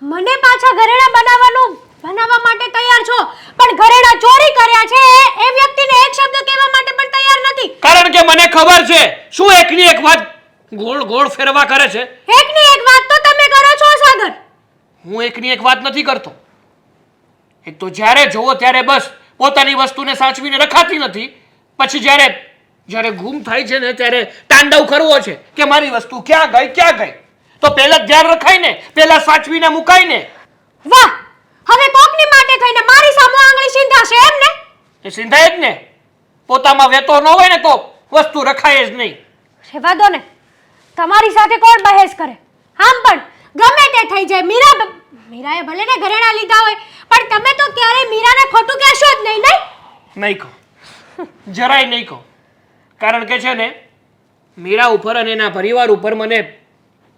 મને પાછા ઘરેણા બનાવવા માટે તૈયાર છો, પણ ઘરેણા ચોરી કર્યા છે એ વ્યક્તિને એક શબ્દ કહેવા માટે પણ તૈયાર નથી. કારણ કે મને ખબર છે શું એકની એક વાત ગોળ ફેરવા કરે છે. એકની એક વાત તો તમે કરો છો સાગર. હું એકની એક વાત નથી કરતો. એક તો જ્યારે જોવો ત્યારે બસ પોતાની વસ્તુને સાચવીને રખાતી નથી, પછી જ્યારે ગુમ થાય છે ને ત્યારે તાંડવ કરવો છે કે મારી વસ્તુ ક્યાં ગઈ. તો પહેલા ધ્યાન રખાય ને, પહેલા સાચવીને મુકાય ને. વાહ, હવે કોકની માટે થઈને મારી સામે આંગળી સીંધાશે એમ ને? એ સિંધાય જ ને. પોતામાં વેતો ન હોય ને તો વસ્તુ રખાય જ નહીં. રેવા દો ને, તમારી સાથે કોણ બહેસ કરે? આમ પણ ગમે તે થઈ જાય, મીરાએ ભલે ને ઘરેણા લીધા હોય, પણ તમે તો ક્યારેય મીરાને ખોટું કહેશો જ નહીં. નહીં કહો, જરાય નહીં કહો. કારણ કે છે ને મીરા ઉપર અને એના પરિવાર ઉપર મને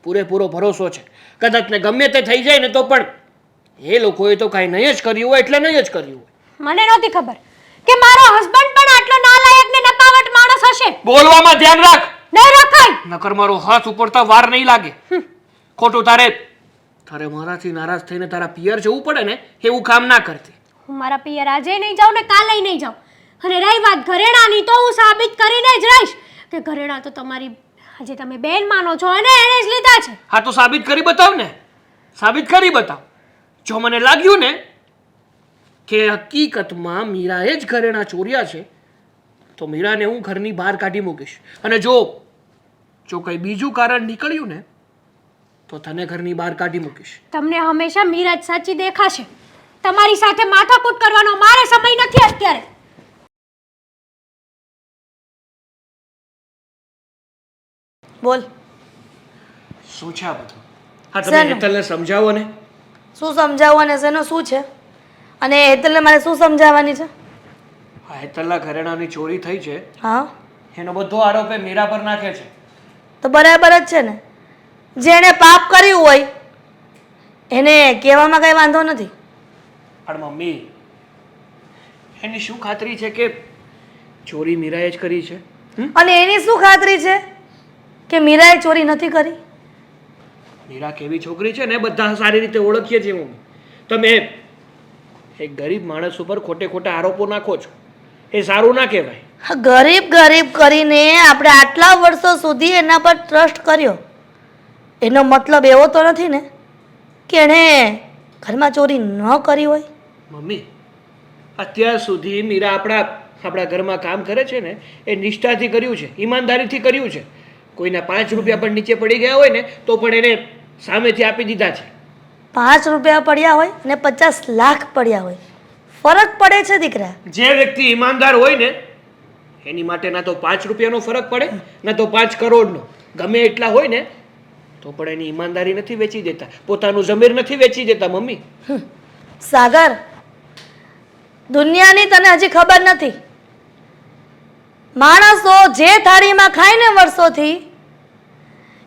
પૂરેપૂરો ભરોસો છે. કદાચ ને ગમે તે થઈ જાય ને તો પણ એ લોકોએ તો કાંઈ નહીં જ કર્યું હોય એટલે નહીં જ કર્યું હોય. મને નહોતી ખબર કે મારો હસબન્ડ પણ આટલો નાલાયક ને નપાવટ માણસ હશે. બોલવામાં ધ્યાન રાખ. નહીં રખાય. નકર મારો હાથ ઉપડતા વાર નહીં લાગે. ખોટું તારે મારાથી નારાજ થઈને તારા પિયર જવું પડે ને એવું કામ ના કરતી. હું મારા પિયર આજે નહીં જાઉં ને કાલે નહીં જાઉં. અને રહી વાત ઘરેણાની, તો હું સાબિત કરીને જ રહીશ કે ઘરેણા તો તમારી આજે તમે બેન માનો છો અને એને જ લીધા છે. હા તો સાબિત કરી બતાવ ને. સાબિત કરી બતાવ. જો મને લાગ્યું ને કે હકીકતમાં મીરાએ જ ઘરેણા ચોર્યા છે તો મીરાને હું ઘરની બહાર કાઢી મૂકીશ. અને જો કંઈ બીજું કારણ નીકળ્યું ને તો તને ઘરની બહાર કાઢી મૂકીશ. તમને હંમેશા મીરા જ સાચી દેખાશે. તમારી સાથે માથાકૂટ કરવાનો મારે સમય નથી અત્યારે. બોલ, શું છે આ બધું? હા તમે હેતલને સમજાવો ને. શું સમજાવવું અને શેનું શું છે? અને હેતલને મારે શું સમજાવવાની છે? આ હેતલના ઘરેણાની ચોરી થઈ છે હા, એનો બધો આરોપ એ મીરા પર નાખે છે. તો બરાબર જ છે ને. જેણે પાપ કર્યું હોય એને કહેવામાં કઈ વાંધો નથી. પણ મમ્મી, એની શું ખાતરી છે કે ચોરી મીરાએ જ કરી છે? અને એની શું ખાતરી છે કે મીરાએ ચોરી નથી કરી? મીરા કેવી છોકરી છે ને બધા સારી રીતે ઓળખીએ છીએ મમ્મી. તમે એક ગરીબ માણસ ઉપર ખોટા આરોપો નાખો છો, એ સારું ના કહેવાય. ગરીબ કરીને આપણે આટલા વર્ષો સુધી એના પર ટ્રસ્ટ કર્યો, એનો મતલબ એવો તો નથી ને કે એણે ઘરમાં ચોરી ન કરી હોય. મમ્મી, અત્યાર સુધી મીરા આપણા ઘરમાં કામ કરે છે ને એ નિષ્ઠાથી કર્યું છે, ઈમાનદારીથી કર્યું છે. કોઈના 5 રૂપિયા પણ નીચે પડી ગયા હોય ને તો પણ એને સામેથી આપી દીધા છે. 5 રૂપિયા પડ્યા હોય અને 50 લાખ પડ્યા હોય, ફરક પડે છે દીકરા. જે વ્યક્તિ ઈમાનદાર હોય ને એની માટે ના તો 5 રૂપિયાનો ફરક પડે ના તો 5 કરોડનો. ગમે એટલા હોય ને તો પણ એની ઈમાનદારી નથી વેચી દેતા, પોતાનું જમીર નથી વેચી દેતા મમ્મી. સાગર, દુનિયાની તને હજી ખબર નથી. માણસો જે થાળીમાં ખાય ને વર્ષોથી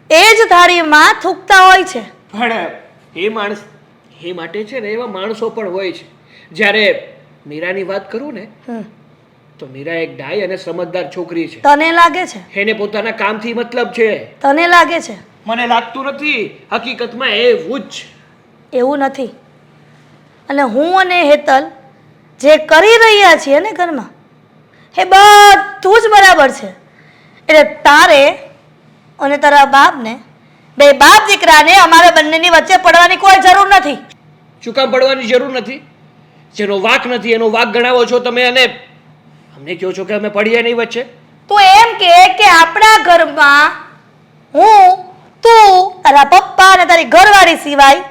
એ જ થાળીમાં થૂકતા હોય છે. પણ એ માટે છે ને એવા માણસો પણ હોય છે. જ્યારે મીરાની વાત કરું ને તો મીરા એક ડાય અને સમજદાર છોકરી છે. તને લાગે છે? એને પોતાના કામથી મતલબ છે. તને લાગે છે? મને લાગતું નથી. હકીકતમાં એવું જ છે. એવું નથી. અને હું અને હેતલ જે કરી રહ્યા છીએ ને ઘરમાં એ બધું જ બરાબર છે. એટલે તારે અને તારા બાપને, બે બાપ દીકરાને અમારે બંનેની વચ્ચે પડવાની કોઈ જરૂર નથી. શું કામ પડવાની જરૂર નથી? જેનો વાંક નથી એનો વાંક ગણાવો છો તમે અને અમને કહો છો કે અમે પડીએ નહીં વચ્ચે. તું એમ કે આપણા ઘરમાં હું, તું, તારા પપ્પા અને તારી ઘરવાળી સિવાય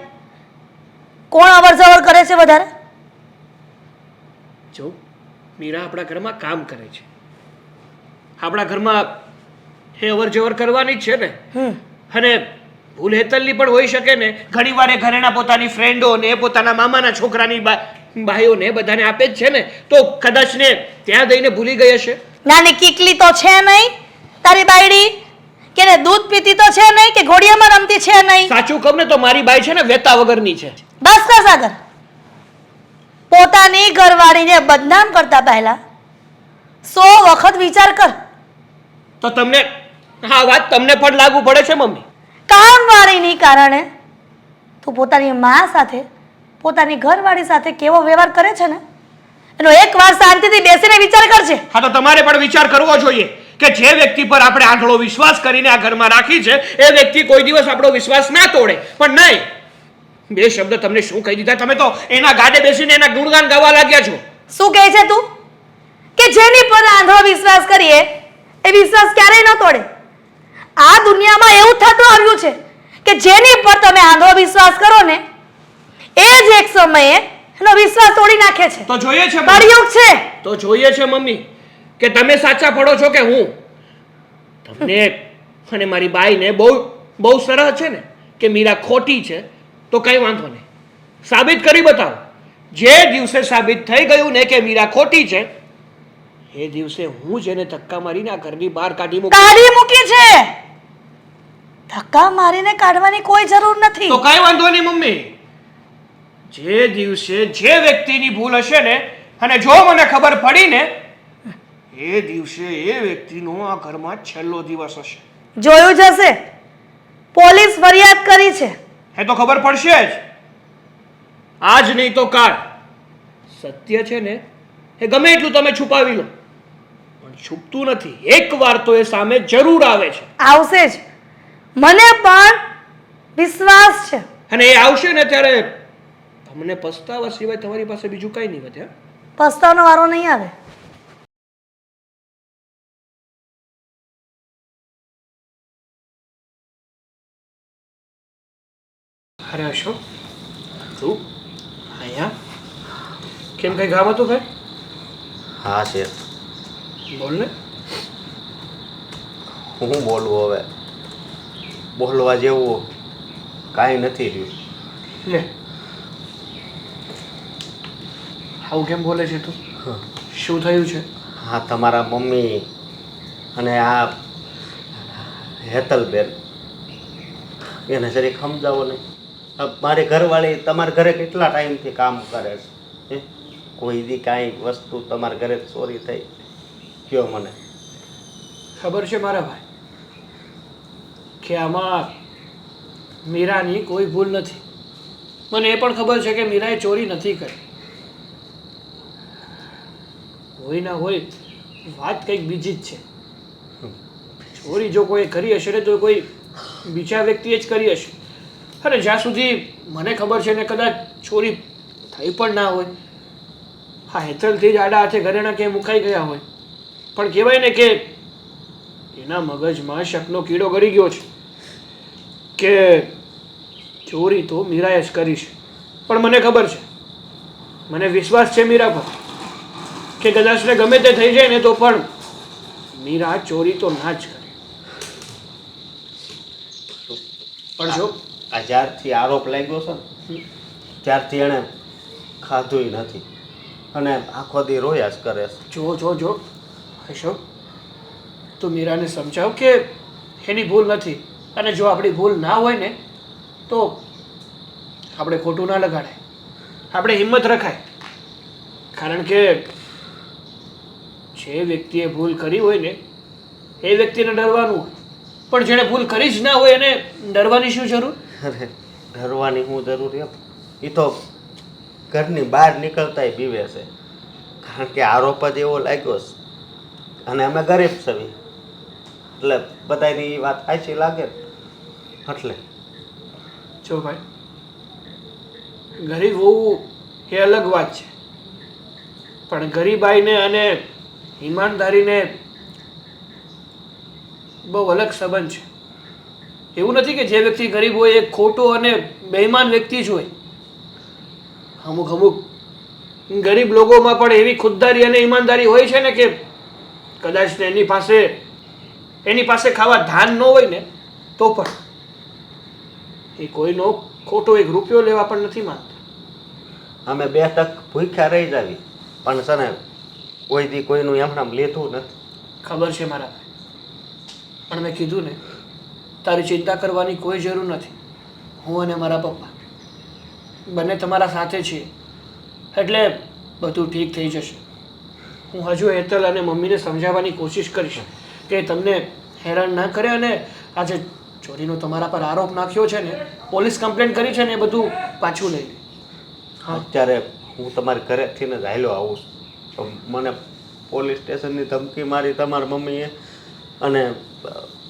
કોણ અવર જવર કરે છે વધારે? જો મીરા આપણા ઘરમાં કામ કરે છે, આપણા ઘરમાં એ અવર જવર કરવાની જ છે ને. અને ભૂલ હેતલની પણ હોઈ શકે ને. ઘણી વાર એ ઘરેણા પોતાની ફ્રેન્ડોને, પોતાના મામાના છોકરાની ભાઈઓને બધાને આપે જ છે ને. તો કદાચ ને ત્યાં જઈને ભૂલી ગઈ હશે. નાની કીકલી તો છે નહીં તારી બાયડી, કે ને દૂધ પીતી તો છે નહીં, કે ઘોડિયામાં રમતી છે નહીં. સાચું કહું ને તો મારી બાઈ છે ને વેતા વગરની છે. બસ કર સાગર. પોતાની ઘરવાળીને બદનામ કરતા પહેલા 100 વખત વિચાર કર. તો તમને આ વાત તમને પણ લાગુ પડે છે મમ્મી? કામવાળીની કારણે તું પોતાની મા સાથે, પોતાની ઘરવાળી સાથે કેવો વ્યવહાર કરે છે ને એનો એકવાર શાંતિથી બેસીને વિચાર કરજે. હા, તો તમારે પણ વિચાર કરવો જોઈએ કે જે વ્યક્તિ પર આપણે આંધળો વિશ્વાસ કરીને આ ઘરમાં રાખી છે એ વ્યક્તિ કોઈ દિવસ આપણો વિશ્વાસ ના તોડે. પણ નહીં, 2 શબ્દ તમને શું કહી દીધા? તમે તો એના ગાડે બેસીને એના ગુણગાન ગાવા લાગ્યા છો. શું કહે છે તું? કે જેની પર આંધળો વિશ્વાસ કરીએ એ વિશ્વાસ ક્યારેય ન તોડે. આ દુનિયામાં એવું થતું આવ્યું છે કે જેની પર તમે આંધળો વિશ્વાસ કરો ને એ જ એક સમયે એનો વિશ્વાસ તોડી નાખે છે. તો જોઈએ છે કળિયુગ છે. તો જોઈએ છે મમ્મી કે તમે સાચા પડો છો કે હું? તમને અને મારી બાઈને બહુ સરસ છે ને કે મીરા ખોટી છે તો કઈ વાંધો નહીં, સાબિત કરી બતાવો. જે દિવસે સાબિત થઈ ગયું ને કે મીરા ખોટી છે એ દિવસે હું જ એને ધક્કા મારીને આ ઘરની બહાર કાઢી મૂકી છે. ધક્કા મારીને કાઢવાની કોઈ જરૂર નથી. તો કઈ વાંધો નહીં મમ્મી. જે દિવસે જે વ્યક્તિની ભૂલ હશે ને અને જો મને ખબર પડી ને એ દિવસે એ વ્યક્તિનો આ ઘરમાં છેલ્લો દિવસ હશે. જોયું જશે. પોલીસ ફરિયાદ કરી છે. એ તો ખબર પડશે જ. આજ નહીં તો કાલ. સત્ય છે ને એ ગમે એટલું તમે છુપાવી લો પણ છુપતું નથી. એકવાર તો એ સામે જરૂર આવે છે. આવશે જ. મને પણ વિશ્વાસ છે. અને એ આવશે ને ત્યારે તમને પસ્તાવા સિવાય તમારી પાસે બીજું કઈ નહીં વધે. પસ્તાવાનો વારો નહીં આવે. અરે અશોક, તું અહીંયા કેમ કઈ ગામ હતું ભાઈ? હા છે. બોલ ને. હું બોલવું હવે? બોલવા જેવું કાંઈ નથી રહ્યું. લે, આવું કેમ બોલે છે તું? શું થયું છે? હા, તમારા મમ્મી અને આ હેતલબેન એને જરીક સમજાવો ને. મારી ઘરવાળી તમારા ઘરે કેટલા ટાઈમથી કામ કરે છે? કોઈ દી કાંઈ વસ્તુ તમારા ઘરે ચોરી થઈ કયો મને? ખબર છે મારા ભાઈ કે આમાં મીરાની કોઈ ભૂલ નથી. મને એ પણ ખબર છે કે મીરાએ ચોરી નથી કરી. હોય ના હોય વાત કંઈક બીજી જ છે. ચોરી જો કોઈ કરી હશે ને તો કોઈ બીજા વ્યક્તિએ જ કરી હશે. અને જ્યાં સુધી મને ખબર છે ને કદાચ ચોરી થઈ પણ ના હોય. હા, હેતલથી જ આડા હાથે ઘરેણા ક્યાંય મુકાઈ ગયા હોય પણ કહેવાય ને કે એના મગજમાં શકનો કીડો ગળી ગયો છે કે ચોરી તો મીરાએ જ કરી છે. પણ મને ખબર છે, મને વિશ્વાસ છે મીરા પર કે કદાચ ને ગમે તે થઈ જાય ને તો પણ મીરા ચોરી તો ના જ કરે, પણ જો આ જ્યારથી આરોપ લાગ્યો છે ને ત્યારથી એણે ખાધુંય નથી અને આખો દી રોયા જ કરે છે. જો અશોક, તું મીરાને સમજાવ કે એની ભૂલ નથી, અને જો આપણી ભૂલ ના હોય ને તો આપણે ખોટું ના લગાડાય, આપણે હિંમત રખાય. કારણ કે જે વ્યક્તિએ ભૂલ કરી હોય ને એ વ્યક્તિને ડરવાનું હોય, પણ જેણે ભૂલ કરી જ ના હોય એને ડરવાની શું જરૂર? અરે ડરવાની હું જરૂર એમ, એ તો ઘરની બહાર નીકળતાય પીવે છે, કારણ કે આરોપ જ એવો લાગ્યો છે અને અમે ગરીબ છીએ એટલે બધાની એ વાત સાચી લાગે ને એટલે. જો ભાઈ, ગરીબ હોવું એ અલગ વાત છે, પણ ગરીબાઈને અને ઈમાનદારીને બહુ અલગ સંબંધ છે. એવું નથી કે જે વ્યક્તિ ગરીબ હોય એ ખોટો અને બેઈમાન વ્યક્તિ જ હોય. અમુક ગરીબ લોકોમાં પણ એવી ખુદદારી અને ઈમાનદારી હોય છે ને કે કદાચ એની પાસે ખાવા ધાન ન હોય ને તો પણ એ કોઈનો ખોટો એક રૂપિયો લેવા પણ નથી માંગતા. અમે 2 ટક ભૂખ્યા રહી જાવી પણ છે ને કોઈ દી કોઈનું એમનામ લીધું નથી. ખબર છે મારા ભાઈ, પણ મેં કીધું ને, તારી ચિંતા કરવાની કોઈ જરૂર નથી. હું અને મારા પપ્પા બંને તમારા સાથે છીએ, એટલે બધું ઠીક થઈ જશે. હું હજુ હેતલ અને મમ્મીને સમજાવવાની કોશિશ કરીશ કે તમને હેરાન ના કરે, અને આજે ચોરીનો તમારા પર આરોપ નાખ્યો છે ને, પોલીસ કમ્પ્લેન્ટ કરી છે ને, એ બધું પાછું લઈ લે. હા, અત્યારે હું તમારી ઘરેથી જ હાલ્યો આવું છું, મને પોલીસ સ્ટેશનની ધમકી મારી તમારી મમ્મીએ અને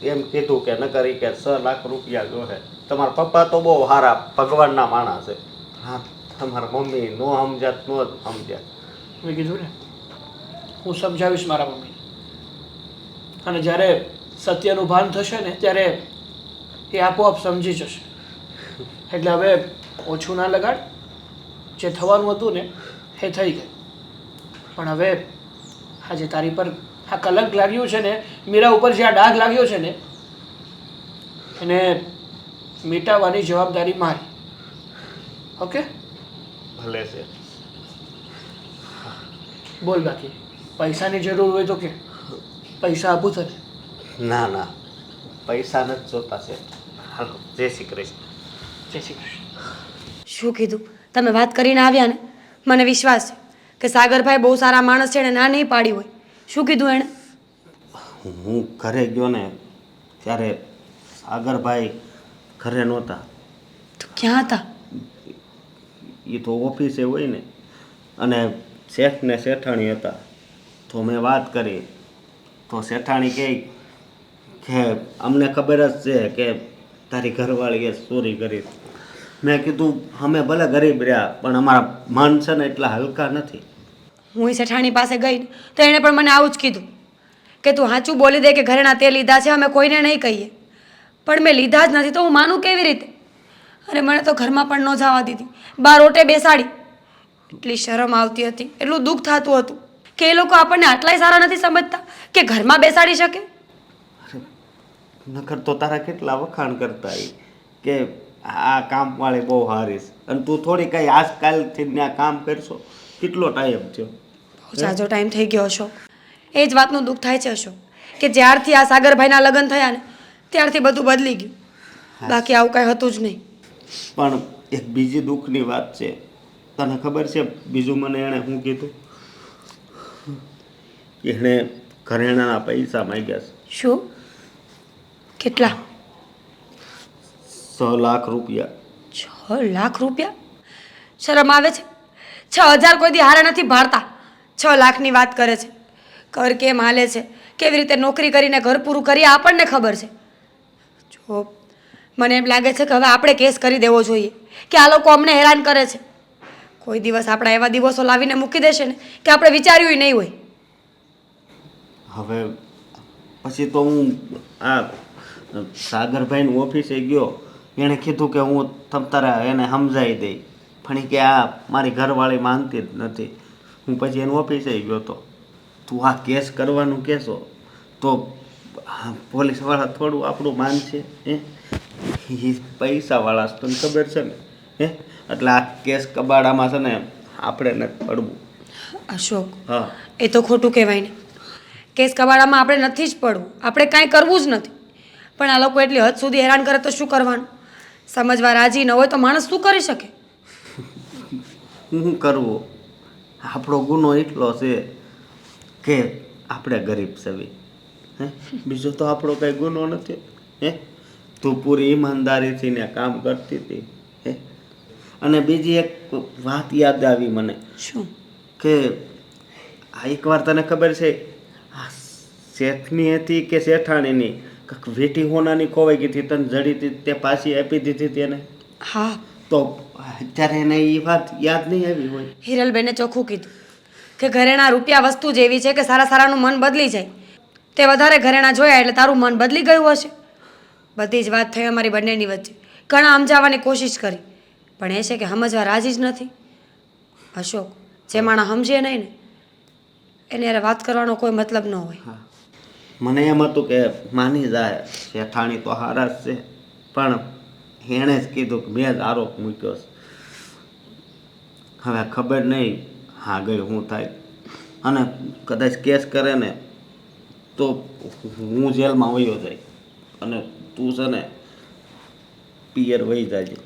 એમ કીધું કે નકરી કે 6 લાખ રૂપિયા જોહે. તમારા પપ્પા તો બહુ સારા ભગવાનના માણસ છે. હા, તમારા મમ્મી નો સમજાત નો જ સમજ્યા. મેં કીધું ને, હું સમજાવીશ મારા મમ્મીને, અને જ્યારે સત્યનું ભાન થશે ને ત્યારે એ આપોઆપ સમજી જશે. એટલે હવે ઓછું ના લગાડ, જે થવાનું હતું ને એ થઈ ગયું. પણ હવે આજે તારી પર આ કલંક લાગ્યું છે ને, મીરા ઉપર જે આ ડાઘ લાગ્યો છે ને, એને મિટાવવાની જવાબદારી મારી. ઓકે? ભલે છે. બોલ, બાકી પૈસાની જરૂર હોય તો કે પૈસા આપું તને. ના, પૈસા નથી જોતા છે. હાલો, જય શ્રી કૃષ્ણ. જય શ્રી કૃષ્ણ. શું કીધું? તમે વાત કરીને આવ્યા ને, મને વિશ્વાસ છે કે સાગરભાઈ બહુ સારા માણસ છે, એને ના નહીં પાડી હોય. શું કીધું એણે? હું ઘરે ગયો ને ત્યારે સાગરભાઈ ઘરે નહોતા. તો ક્યાં હતા? એ તો ઓફિસે હોય ને, અને શેઠ ને શેઠાણી હતા. તો મેં વાત કરી તો શેઠાણી કહે કે અમને ખબર જ છે કે તારી ઘરવાળીએ ચોરી કરી. મેં કીધું અમે ભલે ગરીબ રહ્યા પણ અમારા મન છે ને એટલા હલકા નથી. હું એ શેઠાણી પાસે ગઈ ને તો એણે પણ મને આવું જ કીધું કે તું સાચું બોલી દે કે ઘરેણા તે લીધા છે, અમે કોઈને નહીં કહીએ. પણ મેં લીધા જ નથી તો હું માનું કેવી રીતે? અને મને તો ઘરમાં પણ ન જવા દીધી, બહાર ઓટે બેસાડી. એટલી શરમ આવતી હતી, એટલું દુઃખ થતું હતું કે એ લોકો આપણને આટલાય સારા નથી સમજતા કે ઘરમાં બેસાડી શકે. નકર તો તારા કેટલા વખાણ કરતા હોય કે આ કામવાળી બહુ સારી છે, અને તું થોડી કઈ આજકાલથી ને આ કામ કરશો. કેટલો ટાઈમ થયો? બહુ જાજો ટાઈમ થઈ ગયો હશો. એ જ વાતનું દુઃખ થાય છે હશો કે જ્યારથી આ સાગરભાઈના લગ્ન થયા ને ત્યારથી બધું બદલી ગયું, બાકી આવું કાંઈ હતું જ નહીં. પણ એક બીજી દુઃખની વાત છે. તને ખબર છે બીજું મને એણે શું કીધું? એણે ઘરેણાના પૈસા માંગ્યા છે. શું? કેટલા? 6 લાખ રૂપિયા. 6 લાખ રૂપિયા? શરમ આવે છે? 6000 કોઈ દી હારા નથી ભાળતા. 6 લાખની વાત કરે છે. ઘર કેમ હાલે છે, કેવી રીતે નોકરી કરીને ઘર પૂરું કરી આપણને ખબર છે. જો મને એમ લાગે છે કે હવે આપણે કેસ કરી દેવો જોઈએ કે આ લોકો અમને હેરાન કરે છે. કોઈ દિવસ આપણા એવા દિવસો લાવીને મૂકી દેશે ને કે આપણે વિચાર્યું નહીં હોય. હવે પછી તો હું આ સાગરભાઈની ઓફિસે ગયો, એણે કીધું કે હું તારા એને સમજાવી દઈ, પણ એ કે આ મારી ઘરવાળી માનતી જ નથી. હું પછી એની ઓફિસે ગયો હતો. તું આ કેસ કરવાનું કહેશો તો પોલીસવાળા થોડું આપણું માનશે હે એ પૈસાવાળા છે, તને ખબર છે ને હે એટલે આ કેસ કબાડામાં છે ને આપણે નથી પડવું. અશોક, હા એ તો ખોટું કહેવાય ને. કેસ કબાડામાં આપણે નથી જ પડવું, આપણે કાંઈ કરવું જ નથી. પણ આ લોકો એટલી હદ સુધી હેરાન કરે તો શું કરવાનું? સમજવા રાજી ન હોય તો માણસ શું કરી શકે? શું કરવું? આપણો ગુનો એટલો છે કે આપણે ગરીબ છવી હે, બીજો તો આપણો કંઈ ગુનો નથી હે. તું પૂરી ઈમાનદારીથી ને કામ કરતી હતી હે. અને બીજી એક વાત યાદ આવી મને શું? કે આ એકવાર તને ખબર છે આ શેઠની હતી કે શેઠાણીની કંઈક વીટી હોનાની ખોવાઈ ગઈ હતી, તને જડી હતી તે પાછી આપી દીધી હતી એને. હા, તો અત્યારે એને એ વાત યાદ નહીં આવી હોય. હિરલબેને ચોખ્ખું કીધું કે ઘરેણા રૂપિયા વસ્તુ જેવી છે કે સારા સારાનું મન બદલી જાય. તે વધારે ઘરેણા જોયા એટલે તારું મન બદલી ગયું હશે. બધી જ વાત થઈ અમારી બંનેની વચ્ચે. ઘણા સમજાવવાની કોશિશ કરી, પણ એ છે કે સમજવા રાજી જ નથી. અશોક, જે માણસ સમજે નહીં ને એને યાર વાત કરવાનો કોઈ મતલબ ન હોય. હા, મને એમ હતું કે માની જાય શેઠાણી તો હારા જ છે, પણ એણે જ કીધું કે મેં જ આરોપ મૂક્યો છે. હવે ખબર નહીં આગળ શું થાય, અને કદાચ કેસ કરે ને તો હું જેલમાં વયો જાય અને તું છે ને પિયર વહી જાય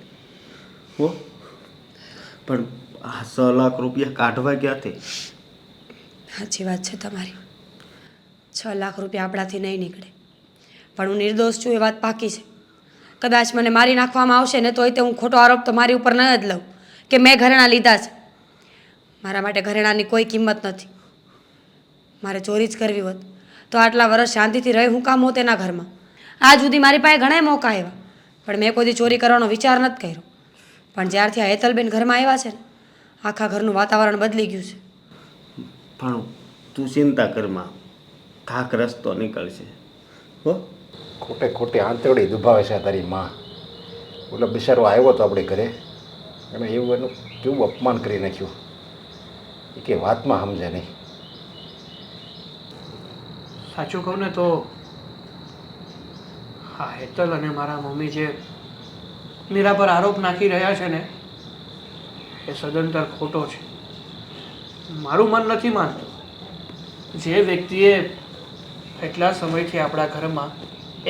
હો. પણ આ 6 લાખ રૂપિયા કાઢવા ક્યાંથી? સાચી વાત છે તમારી. 6 લાખ રૂપિયા આપણાથી નહીં નીકળે, પણ હું નિર્દોષ છું એ વાત પાકી છે. કદાચ મને મારી નાખવામાં આવશે ને તોય તે હું ખોટો આરોપ તો મારી ઉપર ન જ લઉં કે મેં ઘરેણાં લીધા છે. મારા માટે ઘરેણાંની કોઈ કિંમત નથી. મારે ચોરી જ કરવી હોત તો આટલા વર્ષ શાંતિથી રહી હું કામ હોત એના ઘરમાં. આજ સુધી મારી પાસે ઘણા મોકા આવ્યા, પણ મેં કોઈ દી ચોરી કરવાનો વિચાર નથી કર્યો. પણ જ્યારથી આ હેતલબેન ઘરમાં આવ્યા છે ને આખા ઘરનું વાતાવરણ બદલી ગયું છે. પણ તું ચિંતા કરમાં, કાંક રસ્તો નીકળશે હો. ખોટે ખોટી આંતરડી દુભાવે છે તારી માં. ઓલો બિચારો આવ્યો તો આપણે ઘરે, અને એવું એનું કેવું અપમાન કરી નાખ્યું એ કે વાતમાં સમજે નહીં. સાચું કહું ને તો હા, હેતલ અને મારા મમ્મી જે મીરા પર આરોપ નાખી રહ્યા છે ને એ સદંતર ખોટો છે. મારું મન નથી માનતું. જે વ્યક્તિએ એટલા સમયથી આપણા ઘરમાં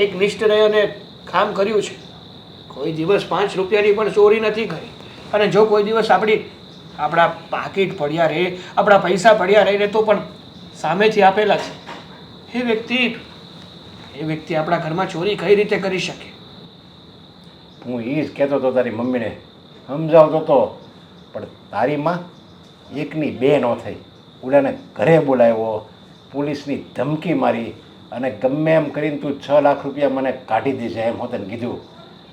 એકનિષ્ઠ રહીને કામ કર્યું છે, કોઈ દિવસ 5 રૂપિયાની પણ ચોરી નથી કરી, અને જો કોઈ દિવસ આપણા પાકીટ પડ્યા રહે, આપણા પૈસા પડ્યા રહીને તો પણ સામેથી આપેલા છે, એ વ્યક્તિ આપણા ઘરમાં ચોરી કઈ રીતે કરી શકે? હું એ જ કહેતો હતો તારી મમ્મીને, સમજાવતો હતો, પણ તારી માં એકની બે ન થઈ. ઓલાને ઘરે બોલાવ્યો, પોલીસની ધમકી મારી, અને ગમે એમ કરીને તું 6 લાખ રૂપિયા મને કાઢી દેજે એમ હોતે ગીધું.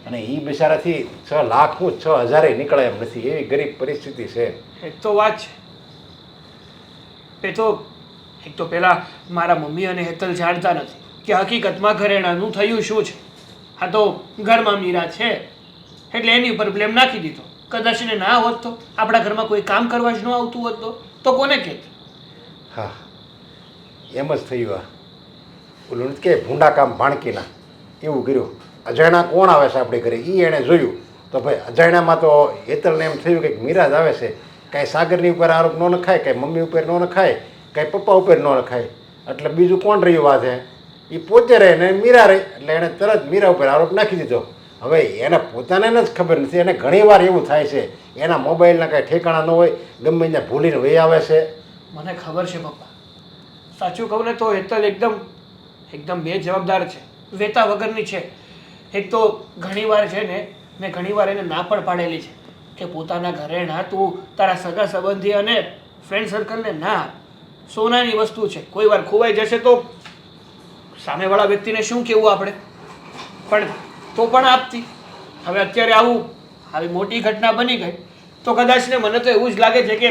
અને એ બિચારાથી 6 લાખ હું 6,000 નીકળે એમ નથી, એવી ગરીબ પરિસ્થિતિ છે. એક તો વાત છે, એક તો પહેલાં મારા મમ્મી અને હેતલ જાણતા નથી કે હકીકતમાં ઘરેણાનું થયું શું છે. હા, તો ઘરમાં મીરા છે એટલે એની ઉપર બ્લેમ નાખી દીધો. કદાચ એને ના હોત તો, આપણા ઘરમાં કોઈ કામ કરવા જ ન આવતું હોત તો કોને કહેત? હા, એમ જ થયું. ઓલું નથી કે ભૂંડા કામ ભાણકીના, એવું કર્યું. અજાણ્યા કોણ આવે છે આપણે ઘરે એ એણે જોયું, તો ભાઈ અજાણ્યામાં તો હેતલને એમ થયું કે મીરા જ આવે છે. કાંઈ સાગરની ઉપર આરોપ ન નખાય, કાંઈ મમ્મી ઉપર ન નખાય, કાંઈ પપ્પા ઉપર ન નખાય, એટલે બીજું કોણ રહ્યું વાત હે? એ પોતે રહે ને મીરા રહે, એટલે એણે તરત મીરા ઉપર આરોપ નાખી દીધો. હવે એને પોતાને જ ખબર નથી, એને ઘણીવાર એવું થાય છે, એના મોબાઈલના કાંઈ ઠેકાણા ન હોય, ગમે એને ભૂલીને વહી આવે છે. મને ખબર છે પપ્પા, સાચું કહું ને તો હેતલ એકદમ બેજવાબદાર છે, વેતા વગરની છે. એક તો ઘણીવાર છે ને મેં ઘણીવાર એને ના પણ પાડેલી છે કે પોતાના ઘરેણાં તું તારા સગા સંબંધી અને ફ્રેન્ડ સર્કલને ના આપ. સોનાની વસ્તુ છે, કોઈ વાર ખોવાઈ જશે તો સામેવાળા વ્યક્તિને શું કહેવું આપણે? પણ તો પણ આપતી. હવે અત્યારે આવી મોટી ઘટના બની ગઈ તો કદાચ ને મને તો એવું જ લાગે છે કે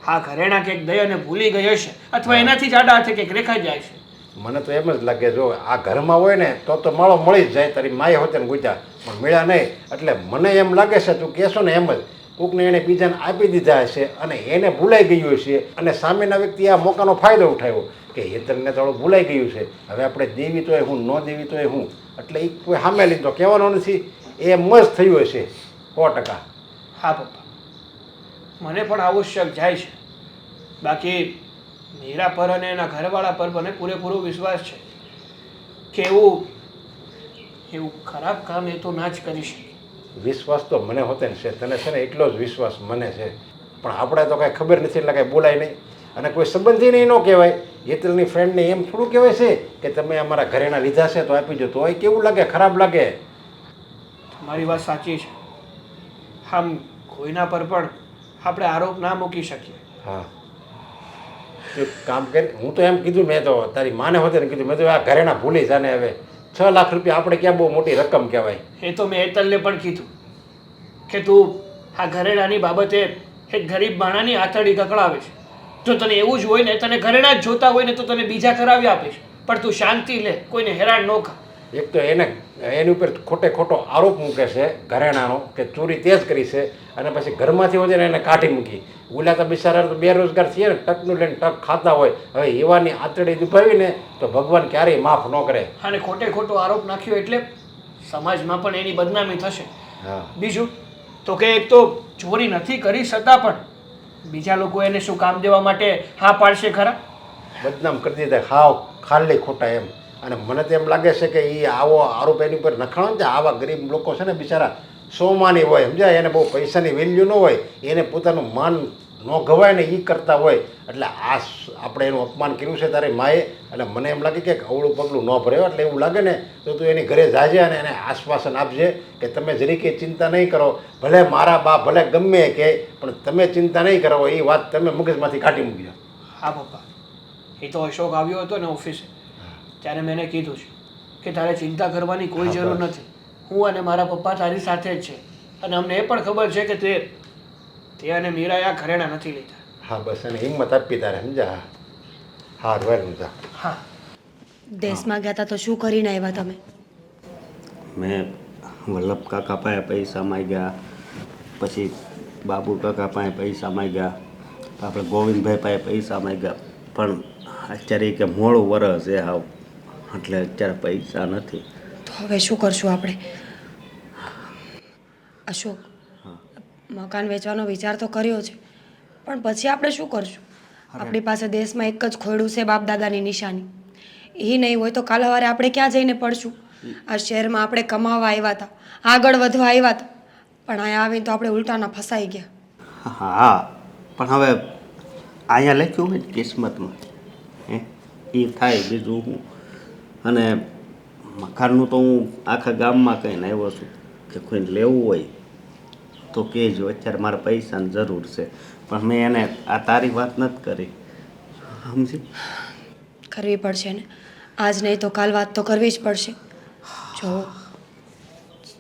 હા, ઘરેણાં કંઈક દઈ અને ભૂલી ગઈ હશે, અથવા એનાથી જ આડા હાથે કંઈક રેખાઈ જાય છે. મને તો એમ જ લાગે, જો આ ઘરમાં હોય ને તો માળો મળી જ જાય. તારી માએ હોતે ને ગુંજા, પણ મળ્યા નહીં. એટલે મને એમ લાગે છે, તું કહેશો ને એમ જ, કોકને એણે બીજાને આપી દીધા હશે અને એને ભૂલાઈ ગયું હશે, અને સામેના વ્યક્તિ આ મોકાનો ફાયદો ઉઠાવ્યો કે હેતલને થોડું ભૂલાઈ ગયું છે, હવે આપણે દેવી તોય હું ન દેવી તોય હું, એટલે એ કોઈ સામે લીધો કહેવાનો નથી, એ મસ્ત થયું હશે 100%. હા પપ્પા, મને પણ આવશ્યક જાય છે. બાકી મીરા પર અને એના ઘરવાળા પર મને પૂરેપૂરો વિશ્વાસ છે કે એવું ખરાબ કામ એ તો ના જ કરી શકે. વિશ્વાસ તો મને હોતે ને છે, તને છે ને એટલો જ વિશ્વાસ મને છે, પણ આપણે તો કાંઈ ખબર નથી એટલે કાંઈ બોલાય નહીં, અને કોઈ સંબંધીને ન કહેવાય. હેતલની ફ્રેન્ડને એમ થોડું કહેવાય છે કે તમે અમારા ઘરેણા લીધા છે તો આપી દો, તો એ કેવું લાગે, ખરાબ લાગે. તમારી વાત સાચી છે. આમ કોઈના પર પણ આપણે આરોપ ના મૂકી શકીએ. હા, એક કામ કરી, હું તો એમ કીધું, મેં તો તારી માને હોતે ને કીધું, મેં તો આ ઘરેણા ભૂલી જાને, હવે 6 લાખ રૂપિયા આપણે ક્યાં બહુ મોટી રકમ કહેવાય. એ તો મેં હેતલને પણ કીધું કે તું આ ઘરેણાની બાબતે એક ગરીબ માણાની આતડી કકડાવે છે. જો તને એવું જ હોય ને, તને ઘરેણા જ જોતા હોય ને, તો તને બીજા કરાવી આપીશ, પણ તું શાંતિ લે, કોઈને હેરાન ન કર. એક તો એની ઉપર ખોટો આરોપ મૂકે છે ઘરેણાનો, કે ચોરી તે જ કરી છે, અને પછી ઘરમાંથી વધે ને એને કાઢી મૂકી. ઓલા તો બિચારા તો બેરોજગાર થયા ને, ટકનું લઈને ટક ખાતા હોય, હવે એવાની આતડી દુભાવીને તો ભગવાન ક્યારેય માફ ન કરે. અને ખોટો આરોપ નાખ્યો એટલે સમાજમાં પણ એની બદનામી થશે. હા, બીજું તો કે એક તો ચોરી નથી કરી છતાં પણ બીજા લોકો એને શું કામ દેવા માટે હા પાડશે ખરા? બદનામ કરી દીધા, હાવ ખાલી ખોટા એમ. અને મને તો એમ લાગે છે કે એ આવો આરોપ એની ઉપર નખાણો ને, આવા ગરીબ લોકો છે ને બિચારા સોમાની હોય, સમજાય, એને બહુ પૈસાની વેલ્યુ ન હોય, એને પોતાનું માન ન ગવાય ને એ કરતા હોય, એટલે આપણે એનું અપમાન કર્યું છે તારી માએ, અને મને એમ લાગે કે અવળું પગલું ન ભરાયો. એટલે એવું લાગે ને તો તું એની ઘરે જાજે અને એને આશ્વાસન આપજે કે તમે જરી કંઈ ચિંતા નહીં કરો, ભલે મારા બા ભલે ગમે કે, પણ તમે ચિંતા નહીં કરો, એ વાત તમે મગજમાંથી કાઢી મૂકજો. હા પપ્પા, એ તો અશોક આવ્યો હતો ને ઓફિસે, ત્યારે મેં એને કીધું છે કે તારે ચિંતા કરવાની કોઈ જરૂર નથી, હું અને મારા પપ્પા તારી સાથે જ છે, અને અમને એ પણ ખબર છે કે તે અને મીરાએ આ ઘરેણા નથી લીધા. હા, બસ એને હિંમત આપી તારે, સમજા. હા, રોયલ જા. હા, દેશમાં ગયા હતા તો શું કરીને આવ્યા તમે? મેં વલ્લભ કાકા પાસે પૈસા માંગ્યા, પછી બાબુ કાકા પાસે પૈસા માંગ્યા, આપણે ગોવિંદભાઈ પાસે પૈસા માંગ્યા, પણ અત્યારે કે મોડું વરસ છે હાવ, એટલે અત્યારે પૈસા નથી. તો હવે શું કરશું આપણે? અશોક, મકાન વેચવાનો વિચાર તો કર્યો છે, પણ પછી આપણે શું કરશું? આપણી પાસે દેશમાં એક જ ખોયડું છે, બાપ દાદાની નિશાની. એ નહીં હોય તો કાલ સવારે આપણે ક્યાં જઈને પડશું? આ શહેરમાં આપણે કમાવા આવ્યા હતા, આગળ વધવા આવ્યા હતા, પણ અહીંયા આવીને તો આપણે ઉલટાના ફસાઈ ગયા. હા, પણ હવે અહીંયા લખ્યું હોય ને કિસ્મતમાં, એ થાય, બીજું હું. અને મકાનનું તો હું આખા ગામમાં કહીને આવ્યો છું કે કોઈને લેવું હોય તો કહેજો, અત્યારે મારે પૈસાની જરૂર છે, પણ મેં એને આ તારી વાત નથી કરી, સમજી? કરવી પડશે ને, આજ નહીં તો કાલ વાત તો કરવી જ પડશે. જો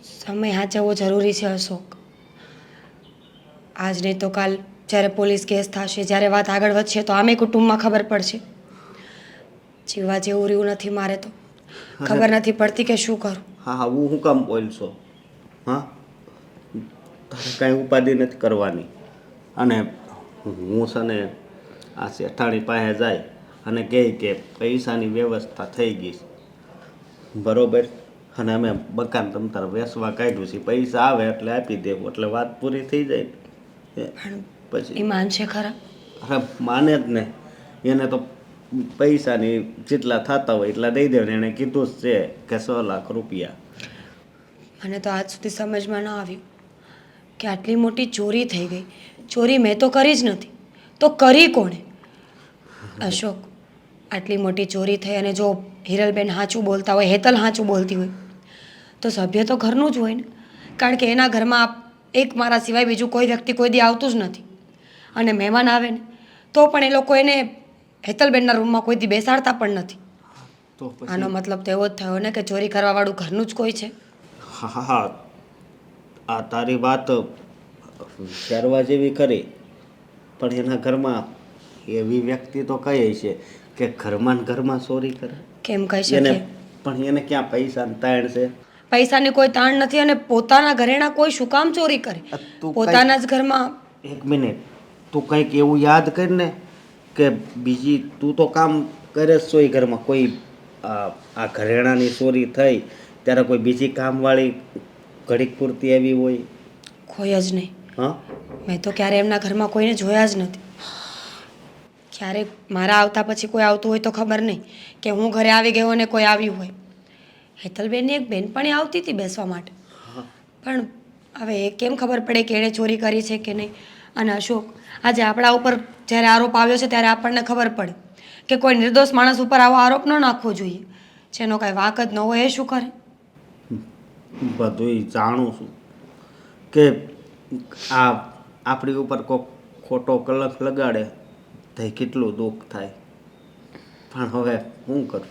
સમય સાચવવો જરૂરી છે અશોક. આજ નહીં તો કાલ જ્યારે પોલીસ કેસ થશે, જ્યારે વાત આગળ વધશે, તો આમે કુટુંબમાં ખબર પડશે. જીવવા જેવું રહ્યું નથી મારે તો, ખબર નથી પડતી કે શું કરું. હા હા, હું શું કામ બોલશો? હા, તારે કાંઈ ઉપાધિ નથી કરવાની. અને હું છે ને આ શેઠાણી પાસે જાય અને કહે કે પૈસાની વ્યવસ્થા થઈ ગઈ બરોબર, અને અમે મકાન તમ તારે વેચવા કાઢ્યું છે, પૈસા આવે એટલે આપી દેવું, એટલે વાત પૂરી થઈ જાય. પણ પછી એ માનશે ખરા? અરે માને જ ને, એને તો પૈસાની જેટલા થતા હોય એટલા દઈ દેવાને. એણે કીધું જ છે કે 6 લાખ રૂપિયા. મને તો આજ સુધી સમજમાં ન આવ્યું કે આટલી મોટી ચોરી થઈ ગઈ. ચોરી મેં તો કરી જ નથી, તો કરી કોણે? અશોક, આટલી મોટી ચોરી થઈ અને જો હિરલબેન સાચું બોલતા હોય, હેતલ સાચું બોલતી હોય, તો સભ્ય તો ઘરનું જ હોય ને, કારણ કે એના ઘરમાં એક મારા સિવાય બીજું કોઈ વ્યક્તિ કોઈ દી આવતું જ નથી. અને મહેમાન આવે ને તો પણ એ લોકો એને હેતલબેનના રૂમમાં કોઈ દી બેસાડતા પણ નથી. તો પછી આનો મતલબ તો એવો જ થયો ને કે ચોરી કરવાવાળું ઘરનું જ કોઈ છે. હા હા, આ તારી વાત વિચારવા જેવી ખરી, પણ એના ઘરમાં એવી વ્યક્તિ તો કઈ છે કે ઘરમાં ને ઘરમાં ચોરી કરે? કેમ કહી એને શકીએ? પણ એને ક્યાં પૈસાની તાણ છે? પૈસાની કોઈ તાણ નથી, અને પોતાના ઘરેણા કોઈ શું કામ ચોરી કરે? તું પોતાના જ ઘરમાં. એક મિનિટ, તું કંઈક એવું યાદ કર ને કે બીજી તું તો કામ કરે જ છો એ ઘરમાં કોઈ આ ઘરેણાની ચોરી થઈ ત્યારે કોઈ બીજી કામવાળી ઘડીક પૂરતી આવી હોય? કોઈ જ નહીં. હા, મેં તો ક્યારે એમના ઘરમાં કોઈને જોયા જ નથી. ક્યારેક મારા આવતા પછી કોઈ આવતું હોય તો ખબર નહીં કે હું ઘરે આવી ગયો અને કોઈ આવ્યું હોય. હેતલબેનની એક બેનપણી આવતી હતી બેસવા માટે, પણ હવે એ કેમ ખબર પડે કે એણે ચોરી કરી છે કે નહીં. અને અશોક, આજે આપણા ઉપર જ્યારે આરોપ આવ્યો છે ત્યારે આપણને ખબર પડે કે કોઈ નિર્દોષ માણસ ઉપર આવો આરોપ ન નાખવો જોઈએ. જેનો કાંઈ વાંક જ ન હોય એ શું કરે? બધુંય જાણું છું કે આ આપણી ઉપર કોઈક ખોટો કલંક લગાડે તો કેટલું દુઃખ થાય, પણ હવે શું કરું?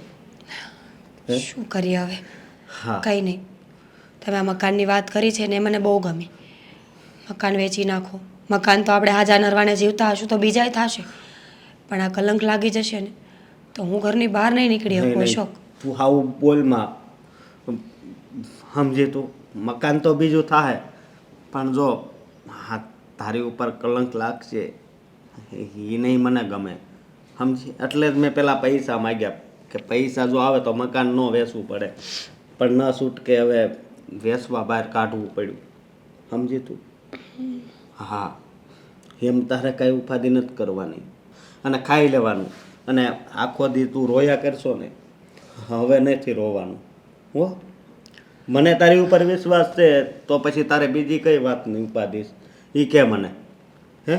શું કરીએ હવે? હા, કંઈ નહીં. તમે આ મકાનની વાત કરી છે ને એ મને બહુ ગમી. મકાન વેચી નાખો. મકાન તો આપણે હાજા નરવાને જીવતા હશું તો બીજાય થશે, પણ આ કલંક લાગી જશે ને તો હું ઘરની બહાર નહીં નીકળી શકું. અશોક, તું આવું બોલમાં સમજી તું. મકાન તો બીજું થાય, પણ જો હા તારી ઉપર કલંક લાગશે એ નહીં મને ગમે, સમજી. એટલે જ મેં પેલા પૈસા માગ્યા કે પૈસા જો આવે તો મકાન ન વેચવું પડે, પણ ન છૂટકે હવે વેચવા બહાર કાઢવું પડ્યું, સમજી તું. હા, એમ તારે કાંઈ ઉપાધિ નથી કરવાની અને ખાઈ લેવાનું. અને આખો દી તું રોયા કરશો ને, હવે નથી રોવાનું હો. મને તારી ઉપર વિશ્વાસ છે તો પછી તારે બીજી કઈ વાતની ઉપાધિ એ કે મને? હે?